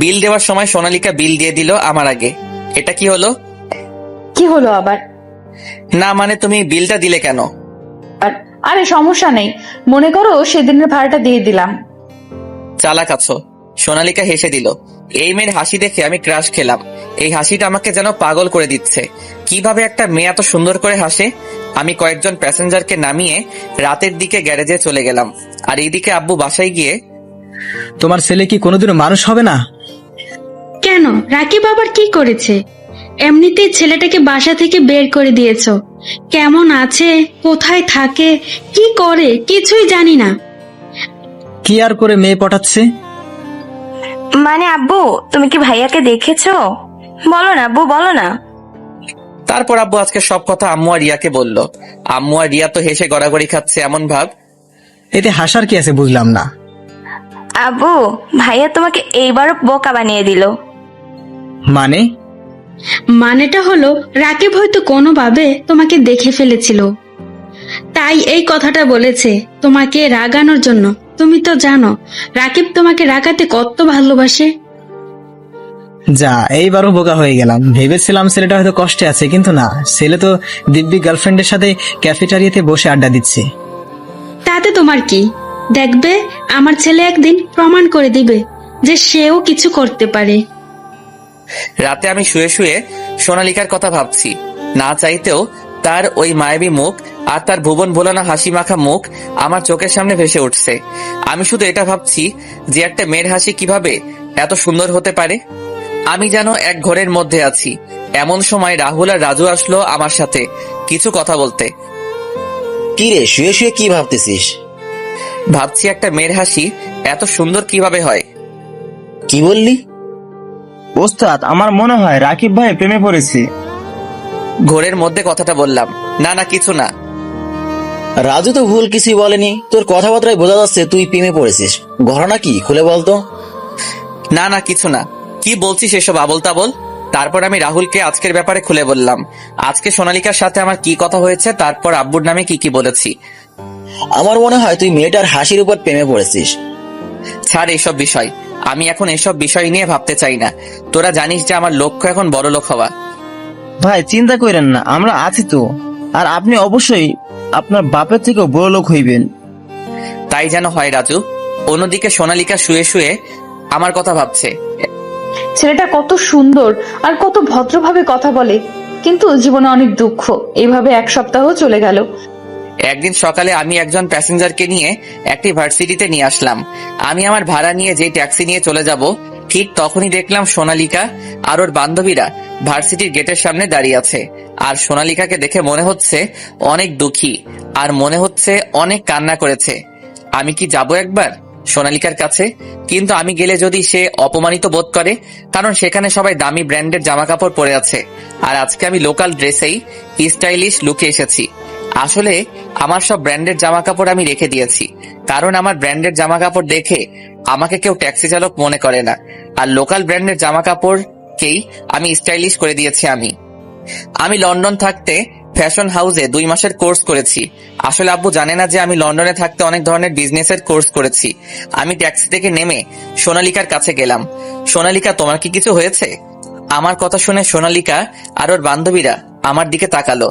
B: বিল দেওয়ার সময় সোনালিকা বিল দিয়ে দিল আমার আগে। এটা কি হলো?
I: কি হলো আবার?
B: না মানে তুমি বিলটা দিলে কেন?
I: আরে সমস্যা নেই, মনে করো সেদিনের ভাড়াটা দিয়ে দিলাম।
B: চালাক আছো। সোনালিকা হেসে দিল। এই মেয়ের হাসি দেখে আমি ক্রাশ খেলাম। এই হাসিটা আমাকে যেন পাগল করে দিচ্ছে। কিভাবে একটা মেয়ে এত সুন্দর করে হাসে? আমি কয়েকজন প্যাসেঞ্জারকে নামিয়ে রাতের দিকে গ্যারেজে চলে গেলাম। আর এইদিকে আব্বু বাসায় গিয়ে,
C: তোমার ছেলে কি কোনোদিনও মানুষ হবে না?
D: কেন, রাকিব আবার কি করেছে? এমনিতেই ছেলেটাকে বাসা থেকে বের করে দিয়েছো। কেমন আছে, কোথায় থাকে, কি করে কিছুই জানি না।
C: কি আর করে মেয়ে পটাচ্ছে?
J: মানে আব্বু, তুমি কি ভাইয়াকে দেখেছো? বলো না আব্বু, বলো না।
B: তারপর আব্বু আজকে সব কথা আম্মু আর রিয়াকে বলল। আম্মু আর রিয়া তো হেসে গড়াগড়ি খাচ্ছে এমন ভাব।
C: এতে হাসার কি আছে বুঝলাম না।
J: আব্বু, ভাইয়া তোমাকে এইবারও বোকা বানিয়ে দিল।
C: মানে?
D: মানেটা হলো রাকিব হয়তো কোনোভাবে তোমাকে দেখে ফেলেছিল, তাই এই কথাটা বলেছে তোমাকে রাগানোর জন্য। তুমি তো জানো রাকিব তোমাকে রাগাতে কত ভালোবাসে।
C: যা, এইবারও বোকা হয়ে গেলাম। ভেবেছিলাম ছেলেটা হয়তো কষ্টে আছে, কিন্তু না, ছেলে তো দিব্যি গার্লফ্রেন্ডের সাথে ক্যাফেটেরিয়াতে বসে আড্ডা দিচ্ছে।
D: তাতে তোমার কি? দেখবে আমার ছেলে একদিন প্রমাণ করে দিবে যে সেও কিছু করতে পারে।
B: রাতে আমি শুয়ে শুয়ে সোনালিকার কথা ভাবছি। না চাইতেও তার ওই মায়াবী মুখ আর তার ভুবন ভোলানো হাসি মাখা মুখ আমার চোখের সামনে ভেসে উঠছে। আমি শুধু এটা ভাবছি যে একটা মেয়ের হাসি কিভাবে এত সুন্দর হতে পারে। আমি যেন এক ঘরের মধ্যে আছি। এমন সময় রাহুল আর রাজু আসলো আমার সাথে কিছু কথা বলতে।
A: কি রে, শুয়ে শুয়ে কি ভাবতেছিস?
B: ভাবছি একটা মেয়ের হাসি এত সুন্দর কিভাবে হয়।
A: কি বললি?
F: ওস্তাদ, আমার মনে হয় রাকিব ভাই প্রেমে পড়েছে।
B: ঘোরের মধ্যে কথাটা বললাম। না না কিছু না।
A: রাজু তো ভুল কিছুই বলেনি, তোর কথাবার্তায় বোঝা যাচ্ছে তুই প্রেমে পড়েছিস। ঘটনা কি খুলে বলতো।
B: না না কিছু না। কি বলছিস এসব আবোল তাবোল? তারপর আমি রাহুলকে আজকের ব্যাপারে খুলে বললাম। আজকে সোনালিকার সাথে আমার কি কথা হয়েছে, তারপর আব্বুর নামে কি কি বলেছি।
A: আমার মনে হয় তুই মেয়েটার হাসির উপর প্রেমে পড়েছিস।
B: ছাড় এইসব বিষয়, আমি এখন এসব বিষয় নিয়ে ভাবতে চাই না। তোরা জানিস যে আমার লক্ষ্য এখন বড় লোক হওয়া।
F: ভাই চিন্তা করেন না, আমরা আছি তো। আর আপনি অবশ্যই আপনার বাপের থেকেও বড় লোক হইবেন।
B: তাই যেন হয় রাজু। অন্যদিকে সোনালিকা শুয়ে শুয়ে আমার কথা ভাবছে।
I: ছেলেটা কত সুন্দর আর কত ভদ্রভাবে কথা বলে, কিন্তু জীবনে অনেক দুঃখ। এইভাবে এক সপ্তাহ চলে গেল।
B: একদিন সকালে আমি একজন প্যাসেঞ্জারকে নিয়ে একটি ভার্সিটিতে নিয়ে আসলাম। আমি আমার ভাড়া নিয়ে যে ট্যাক্সি নিয়ে চলে যাব, ঠিক তখনই দেখলাম সোনালিকা আর ওর বান্ধবীরা ভার্সিটির গেটের সামনে দাঁড়িয়ে আছে। আর সোনালিকাকে দেখে মনে হচ্ছে অনেক দুঃখী, আর মনে হচ্ছে অনেক কান্না করেছে। আমি কি যাব একবার সোনালিকার কাছে? কিন্তু আমি গেলে যদি সে অপমানিত বোধ করে, কারণ সেখানে সবাই দামি ব্র্যান্ডের জামা কাপড় পরে আছে, আর আজকে আমি লোকাল ড্রেসেই স্টাইলিশ লুকে এসেছি। আসলে আমার সব ব্র্যান্ডের জামা কাপড় আমি রেখে দিয়েছি, কারণ আমার ব্র্যান্ডের জামা কাপড় দেখে আমাকে কেউ ট্যাক্সি চালক মনে করে না। আর লোকাল ব্র্যান্ডের জামা কাপড়কেই আমি স্টাইলিশ করে দিয়েছি। আমি লন্ডন থাকতে ফ্যাশন হাউসে 2 মাসের কোর্স করেছি। আসলে আব্বু জানে না যে আমি লন্ডনে থাকতে অনেক ধরনের বিজনেসের কোর্স করেছি। আমি ট্যাক্সি থেকে নেমে সোনালিকার কাছে গেলাম। সোনালিকা, তোমার কি কিছু হয়েছে? আমার কথা শুনে সোনালিকা আর ওর বান্ধবীরা আমার দিকে তাকালো।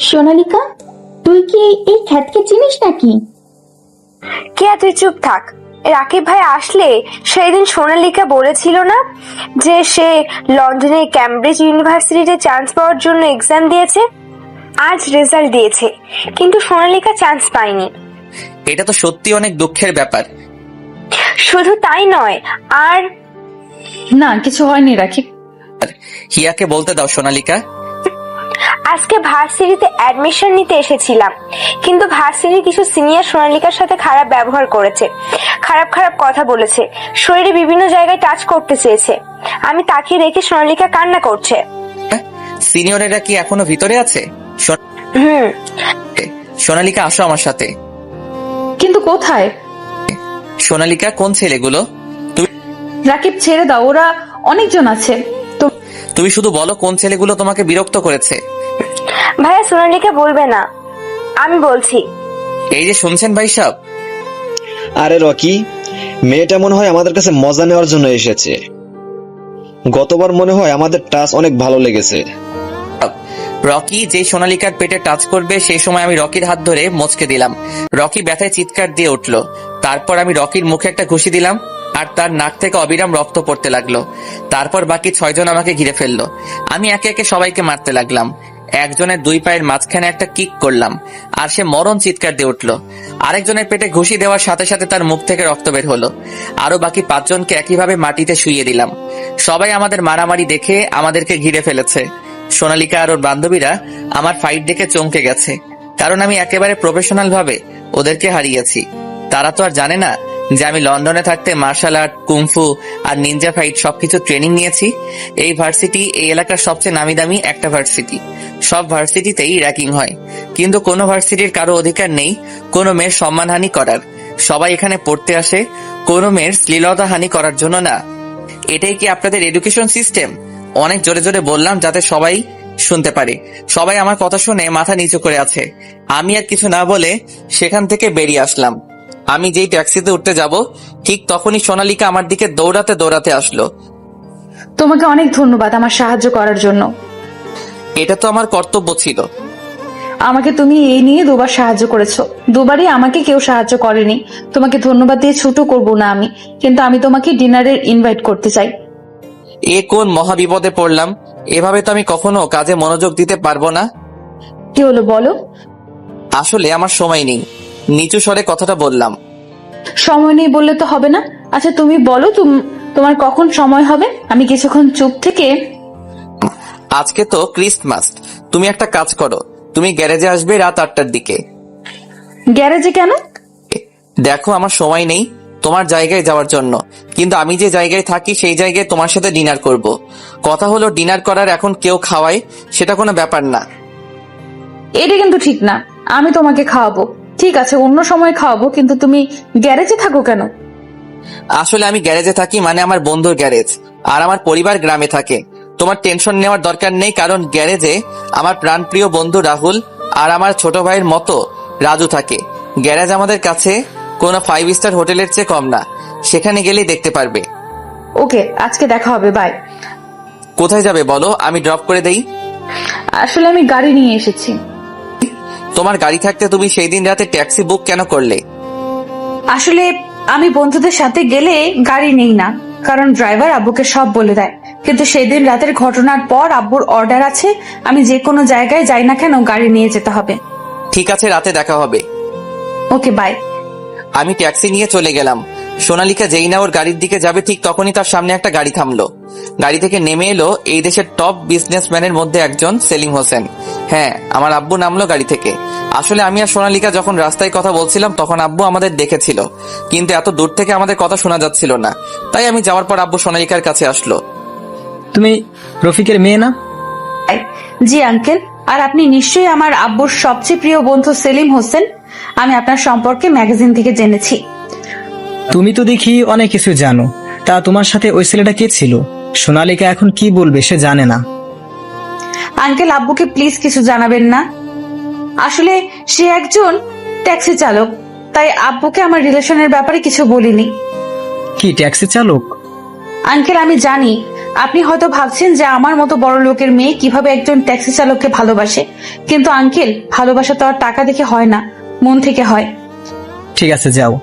L: সোনালিকা, তুই কি এই খ্যাতকে চিনিস নাকি?
J: কে, তুই চুপ থাক। রাকিব ভাই আসলে সেই দিন সোনালিকা বলেছিল না যে সে লন্ডনে ক্যামব্রিজ ইউনিভার্সিটিতে চান্স পাওয়ার জন্য এক্সাম দিয়েছে। আজ রেজাল্ট দিয়েছে, কিন্তু সোনালিকা চান্স পায়নি।
B: এটা তো সত্যি অনেক দুঃখের ব্যাপার।
J: শুধু তাই নয়, আর
I: না, কিছু হয়নি রাকিব।
B: হিয়াকে বলতে দাও সোনালিকা।
J: আজকে ভার্সিটিতে অ্যাডমিশন নিতে এসেছিলাম, কিন্তু ভার্সিটির কিছু সিনিয়র সোনালিকার সাথে খারাপ ব্যবহার করেছে, খারাপ খারাপ কথা বলেছে, শরীরে বিভিন্ন জায়গায় টাচ করতে চেয়েছে। আমি তাকিয়ে দেখে সোনালিকা কান্না করছে।
B: সিনিয়রেরা কি এখনো ভিতরে আছে? সোনালিকা, আসো আমার সাথে।
I: কিন্তু কোথায়?
B: সোনালিকা, কোন ছেলেগুলো?
I: রাকিব ছেড়ে দাও, ওরা অনেকজন আছে।
B: তুমি শুধু বলো কোন ছেলেগুলো তোমাকে বিরক্ত করেছে।
J: ভাইয়া সোনালীকে বলবে না, আমি বলছি।
B: এই যে শুনছেন ভাই সাহেব,
K: আরে রকি, মেয়েটা মনে হয় আমাদের কাছে মজা নেওয়ার জন্য এসেছে। গতবার মনে হয় আমাদের টাচ অনেক ভালো লেগেছে।
B: রকি যেই সোনালিকার পেটে টাচ করবে সেই সময় আমি রকির হাত ধরে মচকে দিলাম। রকি ব্যথায় চিৎকার দিয়ে উঠলো। তারপর আমি রকির মুখে একটা ঘুষি দিলাম আর তার নাক থেকে অবিরাম রক্ত পড়তে লাগলো। তারপর বাকি 6 জন আমাকে ঘিরে ফেললো। আমি একে একে সবাইকে মারতে লাগলাম। একজনের 2 পায়ের মাঝখানে একটা কিক করলাম আর সে মরণ চিৎকার দিয়ে উঠলো। আরেকজনের পেটে ঘুষি দেওয়ার সাথে সাথে তার মুখ থেকে রক্ত বের হলো। আরো বাকি 5 জনকে একইভাবে মাটিতে শুইয়ে দিলাম। সবাই আমাদের মারামারি দেখে আমাদেরকে ঘিরে ফেলেছে। সোনালিকা আর ওর বান্ধবীরা আমার ফাইট দেখে চমকে গেছে, কারণ আমি একেবারে প্রফেশনাল ভাবে ওদেরকে হারিয়েছি। তারা তো আর জানে না যে আমি লন্ডনে থাকতে মার্শাল আর্ট, কুংফু আর নিনজা ফাইট সবকিছু ট্রেনিং নিয়েছি। এই ভার্সিটি এই এলাকার সবচেয়ে নামি দামি একটা ভার্সিটি। সব ভার্সিটিতেই র্যাকিং হয়, কিন্তু কোনো ভার্সিটির কারো অধিকার নেই কোনো মেয়ের সম্মানহানি করার। সবাই এখানে পড়তে আসে কোনো মেয়ের শ্লীলতাহানি করার জন্য না। এটাই কি আপনাদের এডুকেশন সিস্টেম? অনেক জোরে জোরে বললাম যাতে সবাই শুনতে পারে। সবাই আমার কথা শুনে মাথা নিচু করে আছে। আমি আর কিছু না বলে সেখান থেকে বেরিয়ে আসলাম। আমি যেই ট্যাক্সিতে উঠতে যাব ঠিক তখনই সোনালিকা আমার দিকে দৌড়াতে দৌড়াতে আসলো।
I: তোমাকে অনেক ধন্যবাদ আমার সাহায্য করার জন্য।
B: এটা তো আমার কর্তব্য ছিল।
I: আমাকে তুমি এই নিয়ে 2বার সাহায্য করেছো। 2বারই আমাকে কেউ সাহায্য করেনি। তোমাকে ধন্যবাদ দিয়ে ছোট করব না আমি, কিন্তু আমি তোমাকে ডিনারের ইনভাইট করতে চাই।
B: এ কোন মহাবিপদে পড়লাম! এভাবে তো আমি কখনো কাজে মনোযোগ দিতে পারবো না।
I: কি হলো বলো?
B: আসলে আমার সময় নেই, নিচু স্বরে কথাটা বললাম।
I: সময় নেই বললে তো হবে না। আচ্ছা তুমি বলো তোমার কখন সময় হবে, আমি কিছুক্ষণ চুপ থেকে।
B: আজকে তো ক্রিসমাস। তুমি একটা কাজ করো, তুমি গ্যারেজে আসবে রাত 8টার দিকে।
I: গ্যারেজে কেন?
B: দেখো আমার সময় নেই তোমার জায়গায় যাওয়ার জন্য, কিন্তু আমি যে জায়গায় থাকি সেই জায়গায় তোমার সাথে ডিনার করব। কথা হলো ডিনার করার এখন কেউ খাওয়ায়, সেটা কোনো ব্যাপার না।
I: এটা কিন্তু ঠিক না। আমি তোমাকে খাওয়াবো, ঠিক আছে অন্য সময় খাওয়াবো, কিন্তু তুমি গ্যারেজে থাকো কেন?
B: আসলে আমি গ্যারেজে থাকি মানে আমার বন্ধুর গ্যারেজ, আর আমার পরিবার গ্রামে থাকে। তোমার টেনশন নেওয়ার দরকার নেই, কারণ গ্যারেজে আমার প্রাণপ্রিয় বন্ধু রাহুল আর আমার ছোট ভাইয়ের মতো রাজু থাকে। গ্যারেজ আমাদের কাছে কোনো 5 স্টার হোটেলের চেয়ে কম না, সেখানে গেলেই দেখতে পারবে।
I: ওকে, আজকে দেখা হবে, বাই।
B: কোথায় যাবে বলো, আমি ড্রপ করে দেই।
I: আসলে আমি গাড়ি নিয়ে এসেছি।
B: তোমার গাড়ি থাকতে তুমি সেই দিন রাতে ট্যাক্সি বুক কেন করলে?
I: আসলে আমি বন্ধুদের সাথে গেলে গাড়ি নেই না, কারণ ড্রাইভার আব্বুকে সব বলে দেয়। কিন্তু সেই দিন রাতের ঘটনার পর আব্বুর অর্ডার আছে, আমি যে কোনো জায়গায় যাই না কেন গাড়ি নিয়ে যেতে হবে।
B: ঠিক আছে, রাতে দেখা হবে।
I: ওকে, বাই।
B: আমি ট্যাক্সি নিয়ে চলে গেলাম। সোনালিকা যেই না ওর গাড়ির দিকে যাবে ঠিক তখনই তার সামনে একটা গাড়ি থামলো। গাড়ি থেকে নেমে এলো এই দেশের টপ বিজনেসম্যানের মধ্যে একজন, সেলিম হোসেন। হ্যাঁ, আমার আব্বু নামলো গাড়ি থেকে। আসলে আমি আর সোনালিকা যখন রাস্তায় কথা বলছিলাম তখন আব্বু আমাদের দেখেছিল, কিন্তু এত দূর থেকে আমাদের কথা শোনা যাচ্ছিল না। তাই আমি যাওয়ার পর আব্বু সোনালিকার কাছে আসলো।
C: তুমি রফিকের মেয়ে না?
I: জি আঙ্কেল, আর আপনি নিশ্চয়ই আমার আব্বুর সবচেয়ে প্রিয় বন্ধু সেলিম হোসেন। আমি আপনার সম্পর্কে ম্যাগাজিন থেকে জেনেছি।
C: তুমি তো দেখি অনেক কিছু জানো। তা তোমার সাথে ওই ছেলেটা কে ছিল? সোনালিকা এখন কি বলবে সে জানে না।
I: আঙ্কেল, আব্বুকে প্লিজ কিছু জানাবেন না। আসলে সে একজন ট্যাক্সি চালক, তাই আব্বুকে আমার রিলেশনের ব্যাপারে কিছু বলিনি।
C: কি ট্যাক্সি চালক?
I: আঙ্কেল, আমি জানি আপনি হয়তো ভাবছেন যে আমার মতো বড় লোকের মেয়ে কিভাবে একজন ট্যাক্সি চালককে ভালোবাসে, কিন্তু আঙ্কেল ভালোবাসা তো আর টাকা দেখে হয় না, মন থেকে হয়।
C: ঠিক আছে, যাও।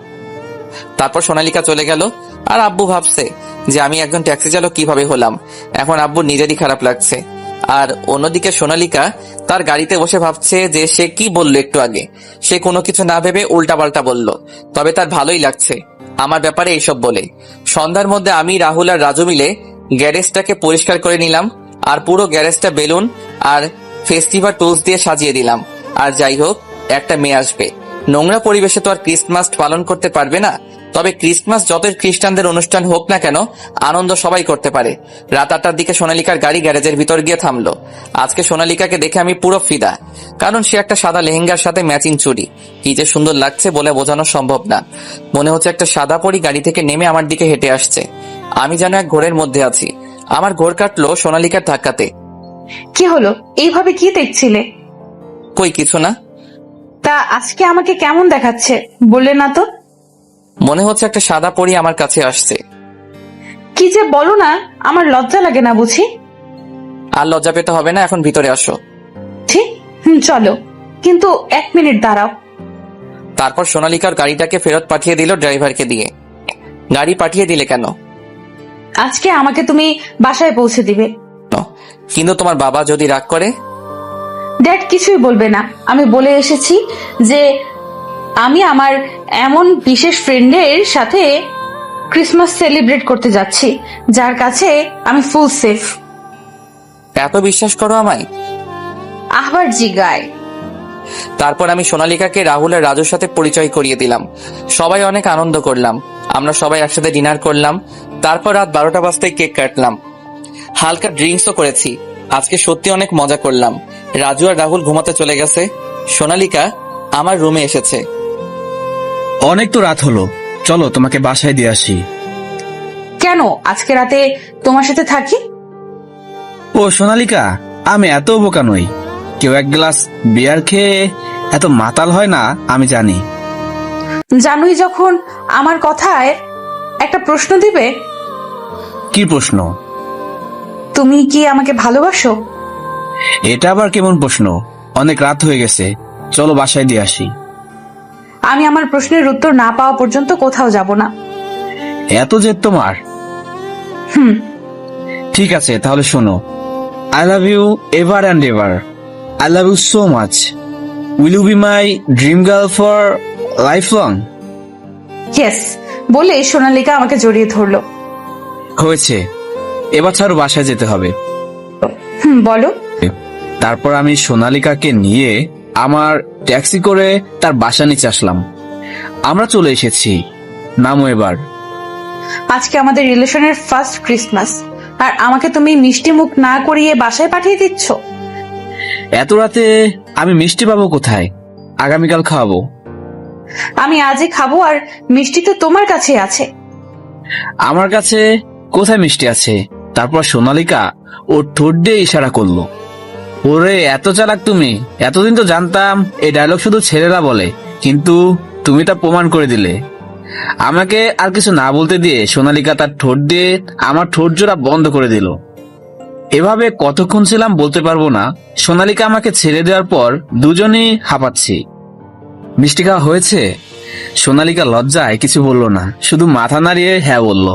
B: তারপর সোনালিকা চলে গেল, আর আব্বু ভাবছে যে আমি একজন ট্যাক্সি চালক কিভাবে হলাম। এখন আব্বুর নিজেরই খারাপ লাগছে। আর অন্যদিকে সোনালিকা তার গাড়িতে বসে ভাবছে যে সে কি বলল একটু আগে। সে কোনো কিছু না ভেবে উল্টাপাল্টা বলল, তবে তার ভালোই লাগছে আমার ব্যাপারে এইসব বলে। সন্ধ্যার মধ্যে আমি, রাহুল আর রাজু মিলে গ্যারেজটাকে পরিষ্কার করে নিলাম, আর পুরো গ্যারেজটা বেলুন আর ফেস্টিভাল টুলস দিয়ে সাজিয়ে দিলাম। আর যাই হোক, একটা মেয়ে আসবে, নোংরা পরিবেশে তো আর ক্রিসমাস পালন করতে পারবে না। তবে ক্রিসমাস যতই খ্রিস্টানদের অনুষ্ঠান হোক না কেন, আনন্দ সবাই করতে পারে। রাত 8টার দিকে সোনালিকার গাড়ি গ্যারেজের ভিতর গিয়ে থামলো। আজকে সোনালিকাকে দেখে আমি পুরো ফিদা, কারণ সে একটা সাদা লেহেঙ্গার সাথে ম্যাচিং চুড়ি। কি যে সুন্দর লাগছে বলে বোঝানো সম্ভব না। মনে হচ্ছে একটা সাদা পরি গাড়ি থেকে নেমে আমার দিকে হেঁটে আসছে। আমি যেন এক ঘোরের মধ্যে আছি। আমার ঘোর কাটলো সোনালিকার ধাক্কাতে।
I: কি হলো? এইভাবে কি দেখছিলে?
B: কই কিছু না।
I: তা আজকে আমাকে কেমন দেখাচ্ছে বললে না তো?
B: মনে হচ্ছে একটা সাদা পরী আমার কাছে আসছে।
I: কি যে বলো না, আমার লজ্জা লাগে না বুঝি?
B: আর লজ্জা পেতে হবে না, এখন ভিতরে আসো।
I: ঠিক, চলো, কিন্তু 1 মিনিট দাঁড়াও।
B: তারপর সোনালিকার গাড়িটাকে ফেরত পাঠিয়ে দিল ড্রাইভারকে দিয়ে। গাড়ি পাঠিয়ে দিলে কেন?
I: আজকে আমাকে তুমি বাসায় পৌঁছে দিবে।
B: কিন্তু তোমার বাবা যদি রাগ করে?
I: ড্যাড কিছুই বলবে না। আমি বলে এসেছি যে আমি আমার এমন বিশেষ ফ্রেন্ডের সাথে ক্রিসমাস সেলিব্রেট করতে যাচ্ছি যার কাছে আমি ফুল সেফ।
B: এত বিশ্বাস করো আমায়?
I: আবার জিগায়।
B: তারপর আমি সোনালিকাকে রাহুল আর রাজুর সাথে পরিচয় করিয়ে দিলাম। সবাই অনেক আনন্দ করলাম। আমরা সবাই একসাথে ডিনার করলাম। তারপর রাত 12টা বাজতে কেক কাটলাম। হালকা ড্রিঙ্কসও করেছি। আজকে সত্যি অনেক মজা করলাম। রাজু আর রাহুল ঘুমাতে চলে গেছে। সোনালিকা আমার রুমে এসেছে।
M: অনেক তো রাত হলো, চলো তোমাকে বাসায় দিয়ে আসি।
I: কেন আজকে রাতে তোমার সাথে থাকি?
M: ও সোনালিকা, আমি এত বোকা নই। কেউ এক গ্লাস বিয়ার খেয়ে এত মাতাল হয় না, আমি জানি।
I: জানুই যখন আমার কথায় একটা প্রশ্ন দিবে।
M: কি প্রশ্ন?
I: তুমি কি আমাকে ভালোবাসো?
M: এটা আবার কেমন প্রশ্ন? অনেক রাত হয়ে গেছে, চলো বাসায় দিয়ে আসি।
I: আমি আমার প্রশ্নের উত্তর না পাওয়া পর্যন্ত কোথাও যাব না।
M: এত জেদ তোমার? ঠিক আছে, তাহলে শোনো। I love you ever and ever. I love you so much. Will you be my dream girl for life long?
I: Yes বলে সোনালিকা আমাকে জড়িয়ে ধরলো।
M: হয়েছে, এবার ছাড়ো, বাসায় যেতে হবে।
I: বলো।
M: তারপর আমি সোনালিকাকে নিয়ে আমার ট্যাক্সি করে তার বাসা নিচে আসলাম। আমরা চলে এসেছি, নামো এবার।
I: আজকে আমাদের রিলেশনের ফার্স্ট ক্রিসমাস, আর আমাকে তুমি মিষ্টি মুখ না করিয়ে বাসায় পাঠিয়ে দিচ্ছ।
M: এত রাতে আমি মিষ্টি পাবো কোথায়? আগামীকাল খাওয়াবো।
I: আমি আজই খাবো, আর মিষ্টি তো তোমার কাছে আছে।
M: আমার কাছে কোথায় মিষ্টি আছে? তারপর সোনালিকা ওর ঠোঁট দিয়ে ইশারা করলো। ওরে এত চালাক তুমি! এতদিন তো জানতাম এই ডায়লগ শুধু ছেলেরা বলে, কিন্তু তুমি তা প্রমাণ করে দিলে। আমাকে আর কিছু না বলতে দিয়ে সোনালিকা তার ঠোঁট দিয়ে আমার ঠোঁট জোড়া বন্ধ করে দিল। এভাবে কতক্ষণ ছিলাম বলতে পারবো না। সোনালিকা আমাকে ছেড়ে দেওয়ার পর দুজনেই হাঁপাচ্ছি। মিষ্টি খাওয়া হয়েছে? সোনালিকা লজ্জায় কিছু বলল না, শুধু মাথা নাড়িয়ে হ্যাঁ বলল।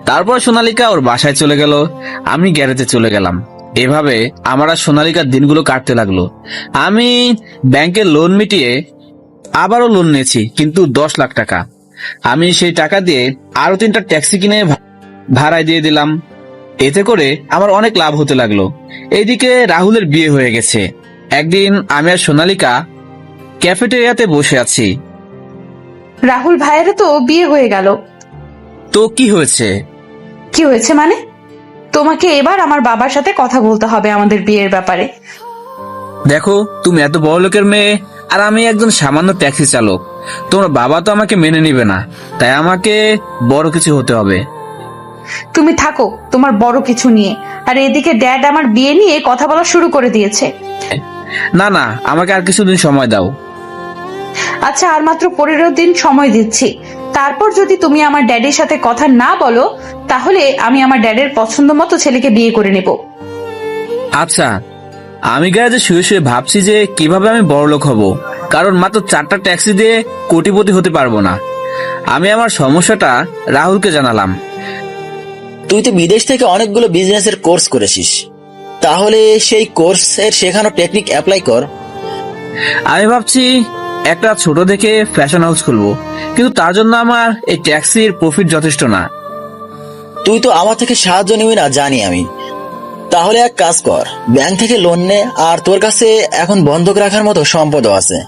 M: তারপর সোনালিকা ওর বাসায় চলে গেল, আমি গ্যারেজে চলে গেলাম। এভাবে আমার আর সোনালিকার দিনগুলো কাটতে লাগলো। আমি ব্যাংকে লোন মিটিয়ে আবারও লোন নিয়েছি, কিন্তু 10 লাখ টাকা। আমি সেই টাকা দিয়ে আরো 3টা ট্যাক্সি কিনে ভাড়ায় দিয়ে দিলাম। এতে করে আমার অনেক লাভ হতে লাগলো। এইদিকে রাহুলের বিয়ে হয়ে গেছে। একদিন আমি আর সোনালিকা ক্যাফেটেরিয়াতে বসে আছি।
I: রাহুল ভাইয়ের তো বিয়ে হয়ে গেল।
M: তো কি হয়েছে?
I: কি হয়েছে মানে? তোমাকে এবার আমার বাবার সাথে কথা বলতে হবে আমাদের বিয়ের ব্যাপারে।
M: দেখো, তুমি এত বড় লোকের মেয়ে, আর আমি একজন সামান্য ট্যাক্সি চালক। তোমার বাবা তো আমাকে মেনে নিবে না, তাই আমাকে বড় কিছু হতে হবে।
I: তুমি থাকো তোমার বড় কিছু নিয়ে, আর এদিকে ড্যাড আমার বিয়ে নিয়ে কথা বলা শুরু করে দিয়েছে।
M: না না, আমাকে আর কিছুদিন সময় দাও।
I: আচ্ছা, আর মাত্র 15 দিন সময় দিচ্ছি। তারপর যদি তুমি আমার ড্যাডির সাথে কথা না বলো, তাহলে আমি আমার ড্যাডের পছন্দ মতো ছেলেকে বিয়ে করে নেব।
M: আচ্ছা, আমি গ্যারেজে শুয়ে শুয়ে ভাবছি যে কিভাবে আমি বড়লোক হব, কারণ মাত্র 4টা ট্যাক্সি দিয়ে কোটিপতি হতে পারবো না। আমি আমার সমস্যাটা রাহুলকে জানালাম।
A: তুই তো বিদেশ থেকে অনেকগুলো বিজনেসের কোর্স করেছিস, তাহলে সেই কোর্সের শেখানো টেকনিক অ্যাপ্লাই কর।
M: আমি ভাবছি একটা ছোট দেখে ফ্যাশন হাউস খুলবো, কিন্তু তার জন্য আমার এই ট্যাক্সির প্রফিট যথেষ্ট না।
A: তুই তো আমার থেকে সাহায্য নিবি না জানি আমি। তাহলে এক কাজ কর, ব্যাংক থেকে লোন নে, আর তোর কাছে এখন বন্ধক রাখার মতো সম্পদও আছে।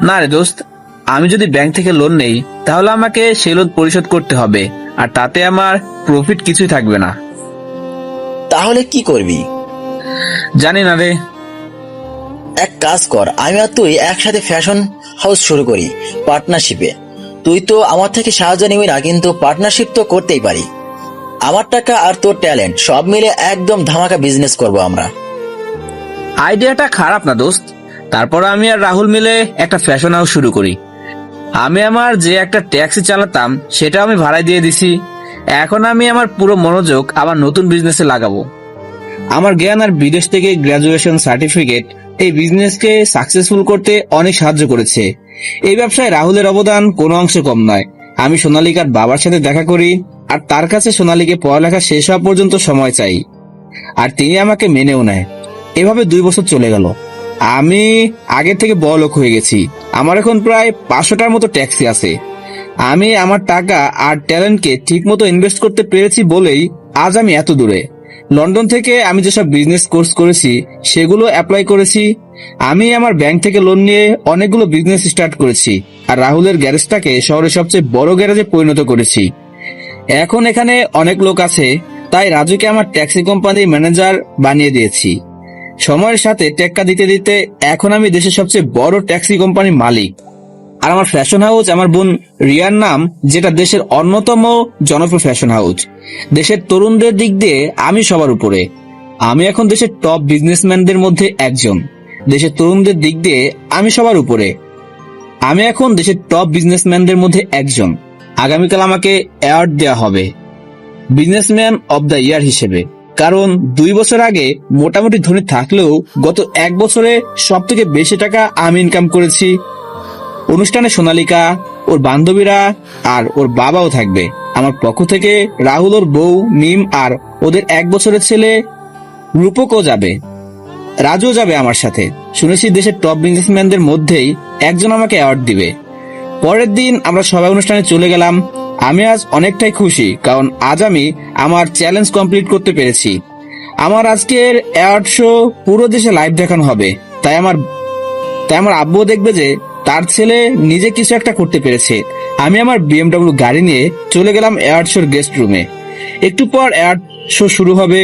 M: না রে দোস্ত, আমি যদি ব্যাংক থেকে লোন নেই তাহলে আমাকে সেই লোন পরিশোধ করতে হবে, আর তাতে আমার প্রফিট কিছুই থাকবে না।
A: তাহলে কি করবি?
M: জানি না রে।
A: এক কাজ কর, আমি আর তুই একসাথে ফ্যাশন হাউস শুরু করি পার্টনারশিপে। তুই তো আমার থেকে সাহায্য নিবি না, কিন্তু পার্টনারশিপ তো করতেই পারি। আমার টাকা আর তোর ট্যালেন্ট সব মিলে একদম ধামাকা বিজনেস করব আমরা।
M: আইডিয়াটা খারাপ না দোস্ত। তারপর আমি আর রাহুল মিলে একটা ফ্যাশন হাউস শুরু করি। আমি আমার যে একটা ট্যাক্সি চালাতাম সেটা আমি ভাড়ায় দিয়ে দিছি। এখন আমি আমার পুরো মনোযোগ আবার নতুন বিজনেসে লাগাবো। আমার জ্ঞান আর বিদেশ থেকে গ্রাজুয়েশন সার্টিফিকেট এই বিজনেসকে সাকসেসফুল করতে অনেক সাহায্য করেছে। এই ব্যবসায় রাহুলের অবদান কোনো অংশে কম নয়। আমি সোনালিকার বাবার সাথে দেখা করি আর তার কাছে সোনালিকে পড়ালেখা শেষ হওয়া পর্যন্ত সময় চাই, আর তিনি আমাকে মেনেও নেয়। এভাবে 2 বছর চলে গেল। আমি আগের থেকে বড়লোক হয়ে গেছি। আমার এখন প্রায় 500টার মতো ট্যাক্সি আছে। আমি আমার টাকা আর ট্যালেন্টকে ঠিক মতো ইনভেস্ট করতে পেরেছি বলেই আজ আমি এত দূরে। লন্ডন থেকে আমি যেসব বিজনেস কোর্স করেছি সেগুলো অ্যাপ্লাই করেছি। আমি আমার ব্যাংক থেকে লোন নিয়ে অনেকগুলো বিজনেস স্টার্ট করেছি, আর রাহুলের গ্যারেজটাকে শহরের সবচেয়ে বড় গ্যারেজে পরিণত করেছি। এখন এখানে অনেক লোক আছে, তাই রাজুকে আমার ট্যাক্সি কোম্পানির ম্যানেজার বানিয়ে দিয়েছি। সময়ের সাথে টেক্কা দিতে দিতে এখন আমি দেশের সবচেয়ে বড় ট্যাক্সি কোম্পানির মালিক। আর আমার ফ্যাশন হাউস আমার বোন রিয়ার নাম, যেটা দেশের অন্যতম জনপ্রিয় ফ্যাশন হাউস। দেশের তরুণদের দিক দিয়ে আমি সবার উপরে। আমি এখন দেশের টপ বিজনেসম্যানদের মধ্যে একজন। দেশের তরুণদের দিক দিয়ে আমি সবার উপরে। আমি এখন দেশের টপ বিজনেসম্যানদের মধ্যে একজন। আগামীকাল আমাকে অ্যাওয়ার্ড দেওয়া হবে বিজনেসম্যান অব দ্য ইয়ার হিসেবে, কারণ 2 বছর আগে মোটামুটি ধনী থাকলেও গত 1 বছরে সব থেকে বেশি টাকা আমি ইনকাম করেছি। অনুষ্ঠানে সোনালিকা, ওর বান্ধবীরা আর ওর বাবাও থাকবে। আমার পক্ষ থেকে রাহুল, ওর বউ মিম আর ওদের 1 বছরের ছেলে রূপকও যাবে। রাজুও যাবে আমার সাথে। শুনেছি দেশের টপ বিজনেসম্যানদের মধ্যেই একজন আমাকে অ্যাওয়ার্ড দিবে। পরের দিন আমরা সবাই অনুষ্ঠানে চলে গেলাম। আমি আজ অনেকটাই খুশি, কারণ আজ আমি আমার চ্যালেঞ্জ কমপ্লিট করতে পেরেছি। আমার আজকের অ্যাওয়ার্ড শো পুরো দেশে লাইভ দেখানো হবে। তাই আমার আব্বুও দেখবে যে তার ছেলে নিজে কিছু একটা করতে পেরেছে। আমি আমার BMW গাড়ি নিয়ে চলে গেলাম অ্যাওয়ার্ড শোর গেস্ট রুমে। একটু পর অ্যাওয়ার্ড শো শুরু হবে।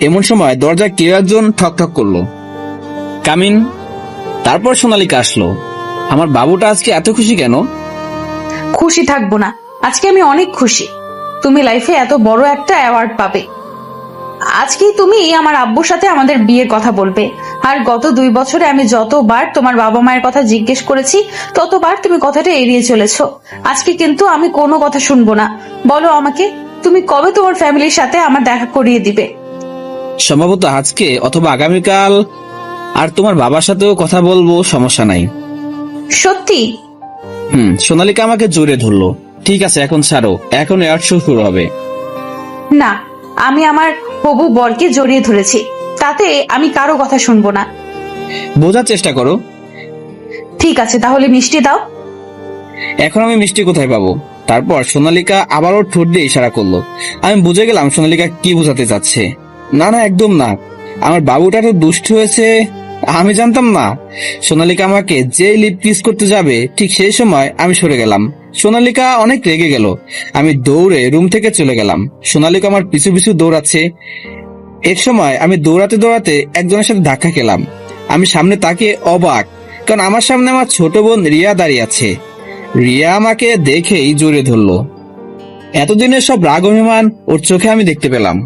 M: এমন সময় দরজায় কেউ একজন ঠক ঠক করলো। কামিন। তারপর সোনালিকা আসলো। আমার বাবুটা আজকে এত খুশি কেন?
I: খুশি থাকবো না, আজকে আমি অনেক খুশি। তুমি লাইফে এত বড় একটা অ্যাওয়ার্ড পাবে। আজকেই তুমি আমার আব্বুর সাথে আমাদের বিয়ের কথা বলবে। আর গত 2 বছরে আমি যতবার তোমার বাবা মায়ের কথা জিজ্ঞেস করেছি ততবার তুমি কথাটা এড়িয়ে চলেছো। আজকে কিন্তু আমি কোনো কথা শুনবো না। বলো আমাকে, তুমি কবে তোমার ফ্যামিলির সাথে আমার দেখা করিয়ে দিবে?
M: সম্ভবত আজকে অথবা আগামীকাল। আর তোমার বাবার সাথেও কথা বলবো, সমস্যা নাই।
I: সত্যি?
M: সোনালিকা আমাকে জোরে ধরলো। ঠিক আছে, এখন ছাড়ো, এখন অ্যাওয়ার্ড শো শুরু হবে।
I: না, আমি আমার হবু বরকে জড়িয়ে ধরেছি, তাতে আমি কারো কথা শুনবো না।
M: বোঝার চেষ্টা করো।
I: ঠিক আছে, তাহলে মিষ্টি দাও।
M: এখন আমি মিষ্টি কোথায় পাবো? তারপর সোনালিকা আবারও ঠোঁট দিয়ে ইশারা করলো। আমি বুঝে গেলাম সোনালিকা কি বোঝাতে চাচ্ছে। না না, একদম না। আমার বাবুটা তো দুষ্ট হয়েছে, আমি জানতাম না। সোনালিকা আমাকে যে লিপ কিস করতে যাবে ঠিক সেই সময় আমি সরে গেলাম। সোনালিকা অনেক রেগে গেল। আমি দৌড়ে রুম থেকে চলে গেলাম। সোনালিকা আমার পিছু পিছু দৌড়াচ্ছে। এক সময় আমি দৌড়াতে দৌড়াতে একজনের সাথে ধাক্কা খেলাম। আমি সামনে তাকিয়ে অবাক, কারণ আমার সামনে আমার ছোট বোন রিয়া দাঁড়িয়ে আছে। রিয়া আমাকে দেখেই জোরে ধরলো। এতদিনের সব রাগ অভিমান ওর চোখে আমি দেখতে পেলাম।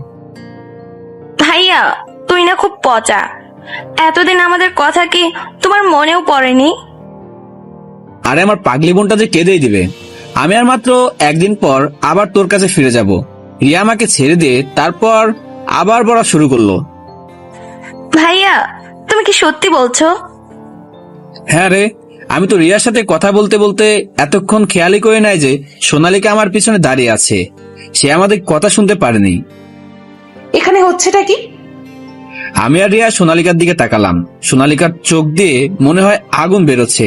E: ভাইয়া, তুই না খুব পচা। এতদিন আমাদের কথা কি তোমার মনেও পড়েনি?
M: আরে আমার পাগলি বোনটা যে কেঁদেই দিবে। আমি আর মাত্র 1 দিন পর আবার তোর কাছে ফিরে যাব। রিয়া আমাকে ছেড়ে দিয়ে তারপর আবার পড়া শুরু করলো।
E: ভাইয়া, তুমি কি সত্যি বলছো?
M: হ্যাঁ রে, আমি তো রিয়ার সাথে কথা বলতে বলতে এতক্ষণ খেয়ালই করে নাই যে সোনালিকা আমার পিছনে দাঁড়িয়ে আছে। সে আমাদের কথা শুনতে পারেনি।
I: এখানে হচ্ছেটা কি?
M: আমি আর রিয়া সোনালিকার দিকে তাকালাম। সোনালিকার চোখ দিয়ে মনে হয় আগুন বেরোচ্ছে।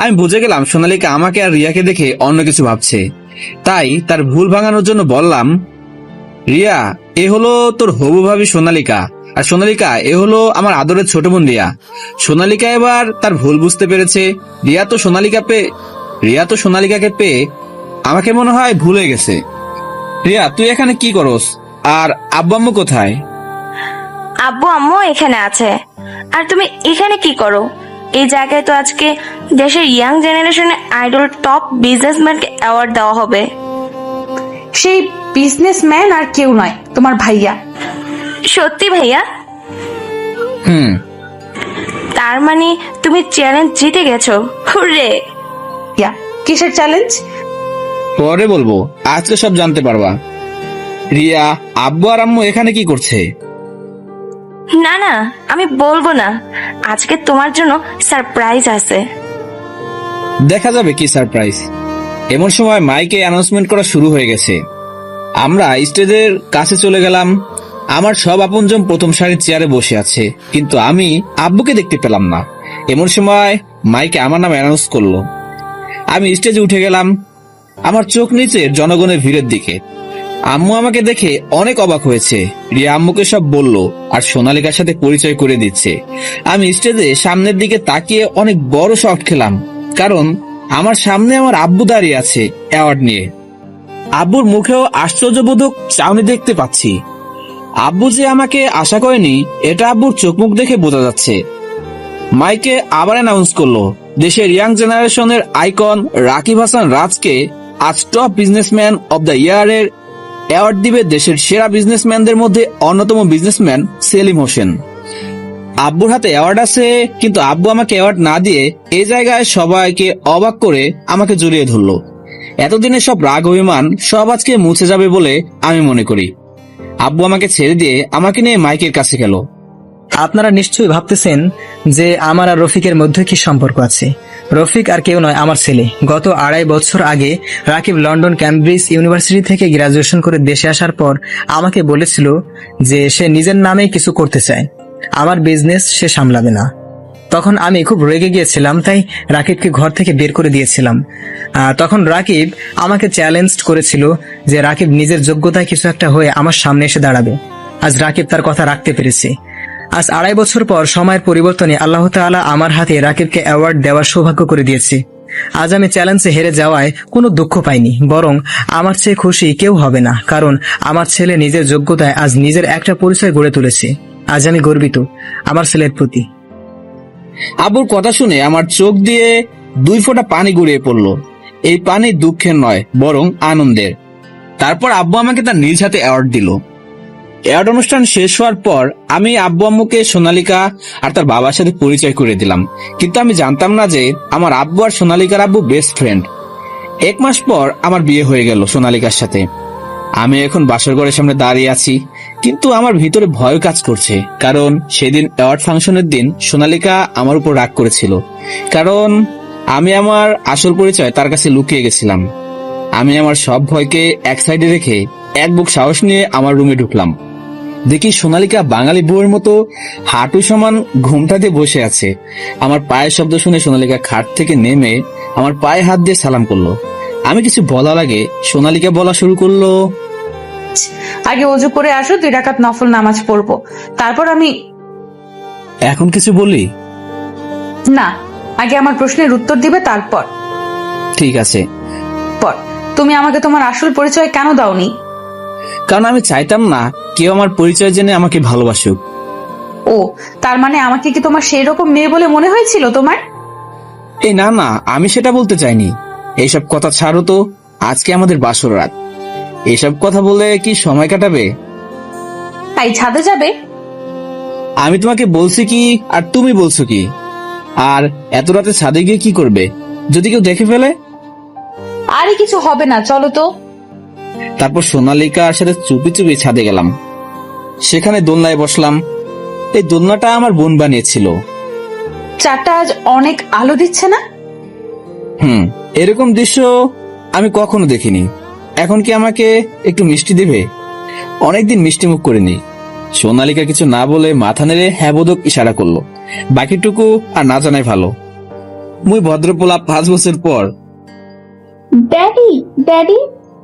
M: আমি বুঝে গেলাম সোনালিকা আমাকে আর রিয়াকে দেখে অন্য কিছু ভাবছে। তাই তার ভুল ভাঙানোর জন্য বললাম, রিয়া, এ হলো তোর হবু ভাবি সোনালিকা, আর সোনালিকা এ হলো আমার আদরের ছোট বোন রিয়া। সোনালিকা এবার তার ভুল বুঝতে পেরেছে। রিয়া তো সোনালিকাকে পেয়ে আমাকে মনে হয় ভুলে গেছে। রিয়া, তুই এখানে কি করস? আর আব্বু আম্মু কোথায়?
E: আব্বু আম্মু এখানে আছে। আর তুমি এখানে কি করো? এই জায়গায় তো আজকে দেশের ইয়াং জেনারেশনের আইডল টপ বিজনেসম্যানকে অ্যাওয়ার্ড দেওয়া হবে।
I: সেই বিজনেসম্যান আর কেউ নয়, তোমার ভাইয়া।
J: সত্যি ভাইয়া?
M: হুম।
J: তার মানে তুমি চ্যালেঞ্জ জিতে গেছো। হুররে!
I: ইয়া, কিসের চ্যালেঞ্জ?
M: পরে বলবো, আজকে সব জানতে পারবা। রিয়া, আব্বু আর আম্মু এখানে কি করছে?
J: না না, আমি বলবো না, আজকে তোমার জন্য সারপ্রাইজ আছে।
M: দেখা যাবে কি সারপ্রাইজ। এমন সময় মাইকে অ্যানাউন্সমেন্ট করা শুরু হয়ে গেছে। আমরা স্টেজের কাছে চলে গেলাম। আমার সব আপনজন প্রথম সারির চেয়ারে বসে আছে, কিন্তু আমি আব্বুকে দেখতে পেলাম না। এমন সময় মাইকে আমার নাম অ্যানাউন্স করলো। আমি স্টেজে উঠে গেলাম। আমার চোখ নিচে জনগণের ভিড়ের দিকে। আম্মু আমাকে দেখে অনেক অবাক হয়েছে। রিয়া আম্মুকে সব বলল আর সোনালিকার সাথে পরিচয় করে দিচ্ছে। আমি স্টেজে সামনের দিকে তাকিয়ে অনেক বড় শট খেলাম, কারণ আমার সামনে আমার আব্বু দাঁড়িয়ে আছে অ্যাওয়ার্ড নিয়ে। আব্বুর মুখেও আশ্চর্যবোধক চাউনি দেখতে পাচ্ছি। আব্বু যে আমাকে আশা করেনি এটা আব্বুর চোখ মুখ দেখে বোঝা যাচ্ছে। মাইকে আবার অ্যানাউন্স করলো, দেশের ইয়াং জেনারেশনের আইকন রাকিব হাসান রাজকে আজ top businessman of the year এর অ্যাওয়ার্ড দিবে দেশের সেরা বিজনেসম্যানদের মধ্যে অন্যতম বিজনেসম্যান সেলিম হোসেন। আব্বুর হাতে অ্যাওয়ার্ড আছে, কিন্তু আব্বু আমাকে অ্যাওয়ার্ড না দিয়ে এই জায়গায় সবাইকে অবাক করে আমাকে জড়িয়ে ধরলো। এতদিনের সব রাগ অভিমান সব আজকে মুছে যাবে বলে আমি মনে করি। আব্বু আমাকে ছেড়ে দিয়ে আমাকে নিয়ে মাইকের কাছে গেল।
C: আপনারা নিশ্চয়ই ভাবতেছেন যে আমার আর রফিকের মধ্যে কি সম্পর্ক আছে। রফিক আর কেউ নয়, আমার ছেলে। গত 2.5 বছর আগে রাকিব লন্ডন ক্যামব্রিজ ইউনিভার্সিটি থেকে গ্রাজুয়েশন করে দেশে আসার পর আমাকে বলেছিল যে সে নিজের নামে কিছু করতে চায়, আমার বিজনেস সে সামলাবে না। তখন আমি খুব রেগে গিয়েছিলাম, তাই রাকিবকে ঘর থেকে বের করে দিয়েছিলাম। তখন রাকিব আমাকে চ্যালেঞ্জ করেছিল যে রাকিব নিজের যোগ্যতায় কিছু একটা হয়ে আমার সামনে এসে দাঁড়াবে। আজ রাকিব তার কথা রাখতে পেরেছে। আজ 2.5 বছর পর সময়ের পরিবর্তনে আল্লাহ তাআলা আমার হাতে রাকিবকে অ্যাওয়ার্ড দেওয়ার সৌভাগ্য করে দিয়েছে। আজ আমি চ্যালেঞ্জে হেরে যাওয়ায় কোনো দুঃখ পাইনি, বরং আমার চেয়ে খুশি কেউ হবে না, কারণ আমার ছেলে নিজের যোগ্যতায় আজ নিজের একটা পরিচয় গড়ে তুলেছে। আজ আমি গর্বিত আমার ছেলের প্রতি।
M: আব্বুর কথা শুনে আমার চোখ দিয়ে 2 ফোঁটা পানি গড়িয়ে পড়লো। এই পানি দুঃখের নয়, বরং আনন্দের। তারপর আব্বু আমাকে তার নিজ হাতে অ্যাওয়ার্ড দিল। অ্যাওয়ার্ড অনুষ্ঠান শেষ হওয়ার পর আমি আব্বু আম্মুকে সোনালিকা আর তার বাবার সাথে পরিচয় করে দিলাম, কিন্তু আমি জানতাম না যে আমার আব্বু আর সোনালিকার আব্বু বেস্ট ফ্রেন্ড। 1 মাস পর আমার বিয়ে হয়ে গেল সোনালিকার সাথে। আমি এখন বাসর ঘরের সামনে দাঁড়িয়ে আছি, কিন্তু আমার ভিতরে ভয় কাজ করছে, কারণ সেদিন অ্যাওয়ার্ড ফাংশনের দিন সোনালিকা আমার উপর রাগ করেছিল, কারণ আমি আমার আসল পরিচয় তার কাছে লুকিয়ে গেছিলাম। আমি আমার সব ভয়কে এক সাইডে রেখে এক বুক সাহস নিয়ে আমার রুমে ঢুকলাম। দেখি সোনালিকা বাঙালি বউয়ের মতো হাঁটু সমান ঘুমটা দিয়ে বসে আছে। আমার পায়ের শব্দ শুনে সোনালিকা খাট থেকে নেমে আমার পায়ে হাত দিয়ে সালাম করলো। আমি কিছু বলার আগে সোনালিকা বলা শুরু করলো,
I: আগে ওযু করে আসো, 2 রাকাত নফল নামাজ পড়বো, তারপর আমি।
M: এখন কিছু বলি?
I: না, আগে আমার প্রশ্নের উত্তর দিবে, তারপর।
M: ঠিক আছে।
I: তুমি আমাকে তোমার আসল পরিচয় কেন দাওনি?
M: কারণ আমি চাইতাম না কেউ আমার পরিচয় জেনে আমাকে ভালোবাসুক।
I: ও, তার মানে আমাকে কি তোমার সেই রকম মেয়ে বলে মনে হয়েছিল তোমার?
M: এই না না, আমি সেটা বলতে চাইনি। এইসব কথা ছাড়ো তো, আজকে আমাদের বাসর রাত। এইসব কথা বলে কি সময় কাটাবে?
I: তাই ছাদে যাবে?
M: আমি তোমাকে বলছি কি আর তুমি বলছো কি? আর এত রাতে ছাদে গিয়ে কি করবে যদি কেউ দেখে ফেলে?
I: আরে কিছু হবে না, চলো তো।
M: তারপর সোনালিকার সাথে চুপি চুপি ছাদে গেলাম। সেখানে দোলনায় বসলাম। এই দোলনাটা আমার বোন বানিয়েছিল।
I: চারটা আজ অনেক আলো দিচ্ছে না?
M: এরকম দৃশ্য আমি কখনো দেখিনি। এখন কি আমাকে একটু মিষ্টি দেবে? অনেকদিন মিষ্টি মুখ করিনি। সোনালিকা কিছু না বলে মাথা নেড়ে হ্যাঁ বোধক ইশারা করলো। বাকিটুকু আর না জানাই ভালো। মুই ভদ্রপোলা 5 বছর পর।
L: ড্যাডি, ড্যাডি,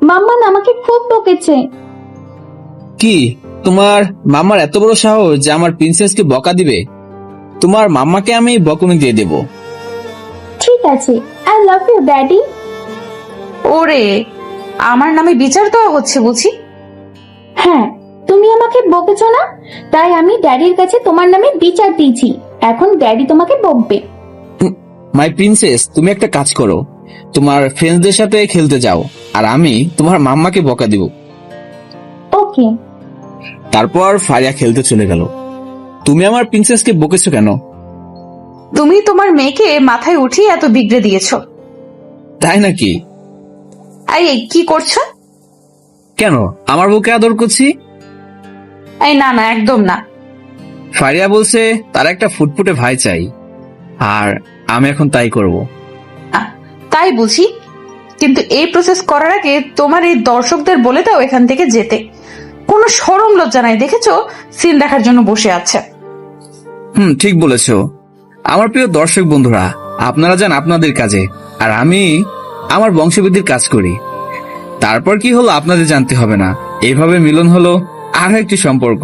L: মাম্মা আমাকে খুব বকেছে।
M: কি, তোমার মাম্মার এত বড় সাহস যে আমার প্রিন্সেসকে বকা দিবে? তোমার মাম্মাকে আমি বকুনি দিয়ে দেব।
L: ঠিক আছে, আই লাভ ইউ ড্যাডি।
I: ওরে, আমার নামে বিচার দেওয়া হচ্ছে বুঝি?
L: হ্যাঁ, তুমি আমাকে বকেছো না, তাই আমি ড্যাডির কাছে তোমার নামে বিচার দিয়েছি। এখন ড্যাডি তোমাকে বকবে।
M: মাই প্রিন্সেস, তুমি একটা কাজ করো, তোমার ফ্রেন্ডসদের সাথে খেলতে যাও, আর আমি তোমার মাম্মাকে বকা দিব।
L: ওকে।
M: তারপর ফারিয়া খেলতে চলে গেল। তুমি আমার প্রিন্সেসকে বকেছো কেন?
I: তুমি তোমার মেয়েকে মাথায় উঠিয়ে এত বিগড়ে দিয়েছো।
M: তাই নাকি?
I: এই কি করছো?
M: কেন আমার বুকে আদর করছি?
I: এই না না, একদম না।
M: ফারিয়া বলছে তার একটা ফুটফুটে ভাই চাই, আর আমি এখন তাই করব।
I: তাই বুঝি, কিন্তু এই প্রসেস করার আগে তোমার এই দর্শকদের বলে দাও এখান থেকে যেতে। কোনো শরম লজ্জা নাই, দেখেছো সিন দেখার জন্য বসে আছে।
M: ঠিক বলেছো। আমার প্রিয় দর্শক বন্ধুরা, আপনারা যান আপনাদের কাজে, আর আমি আমার বংশবৃদ্ধির কাজ করি। তারপর কি হলো আপনাদের জানতে হবে না। এইভাবে মিলন হলো আরো একটি সম্পর্ক।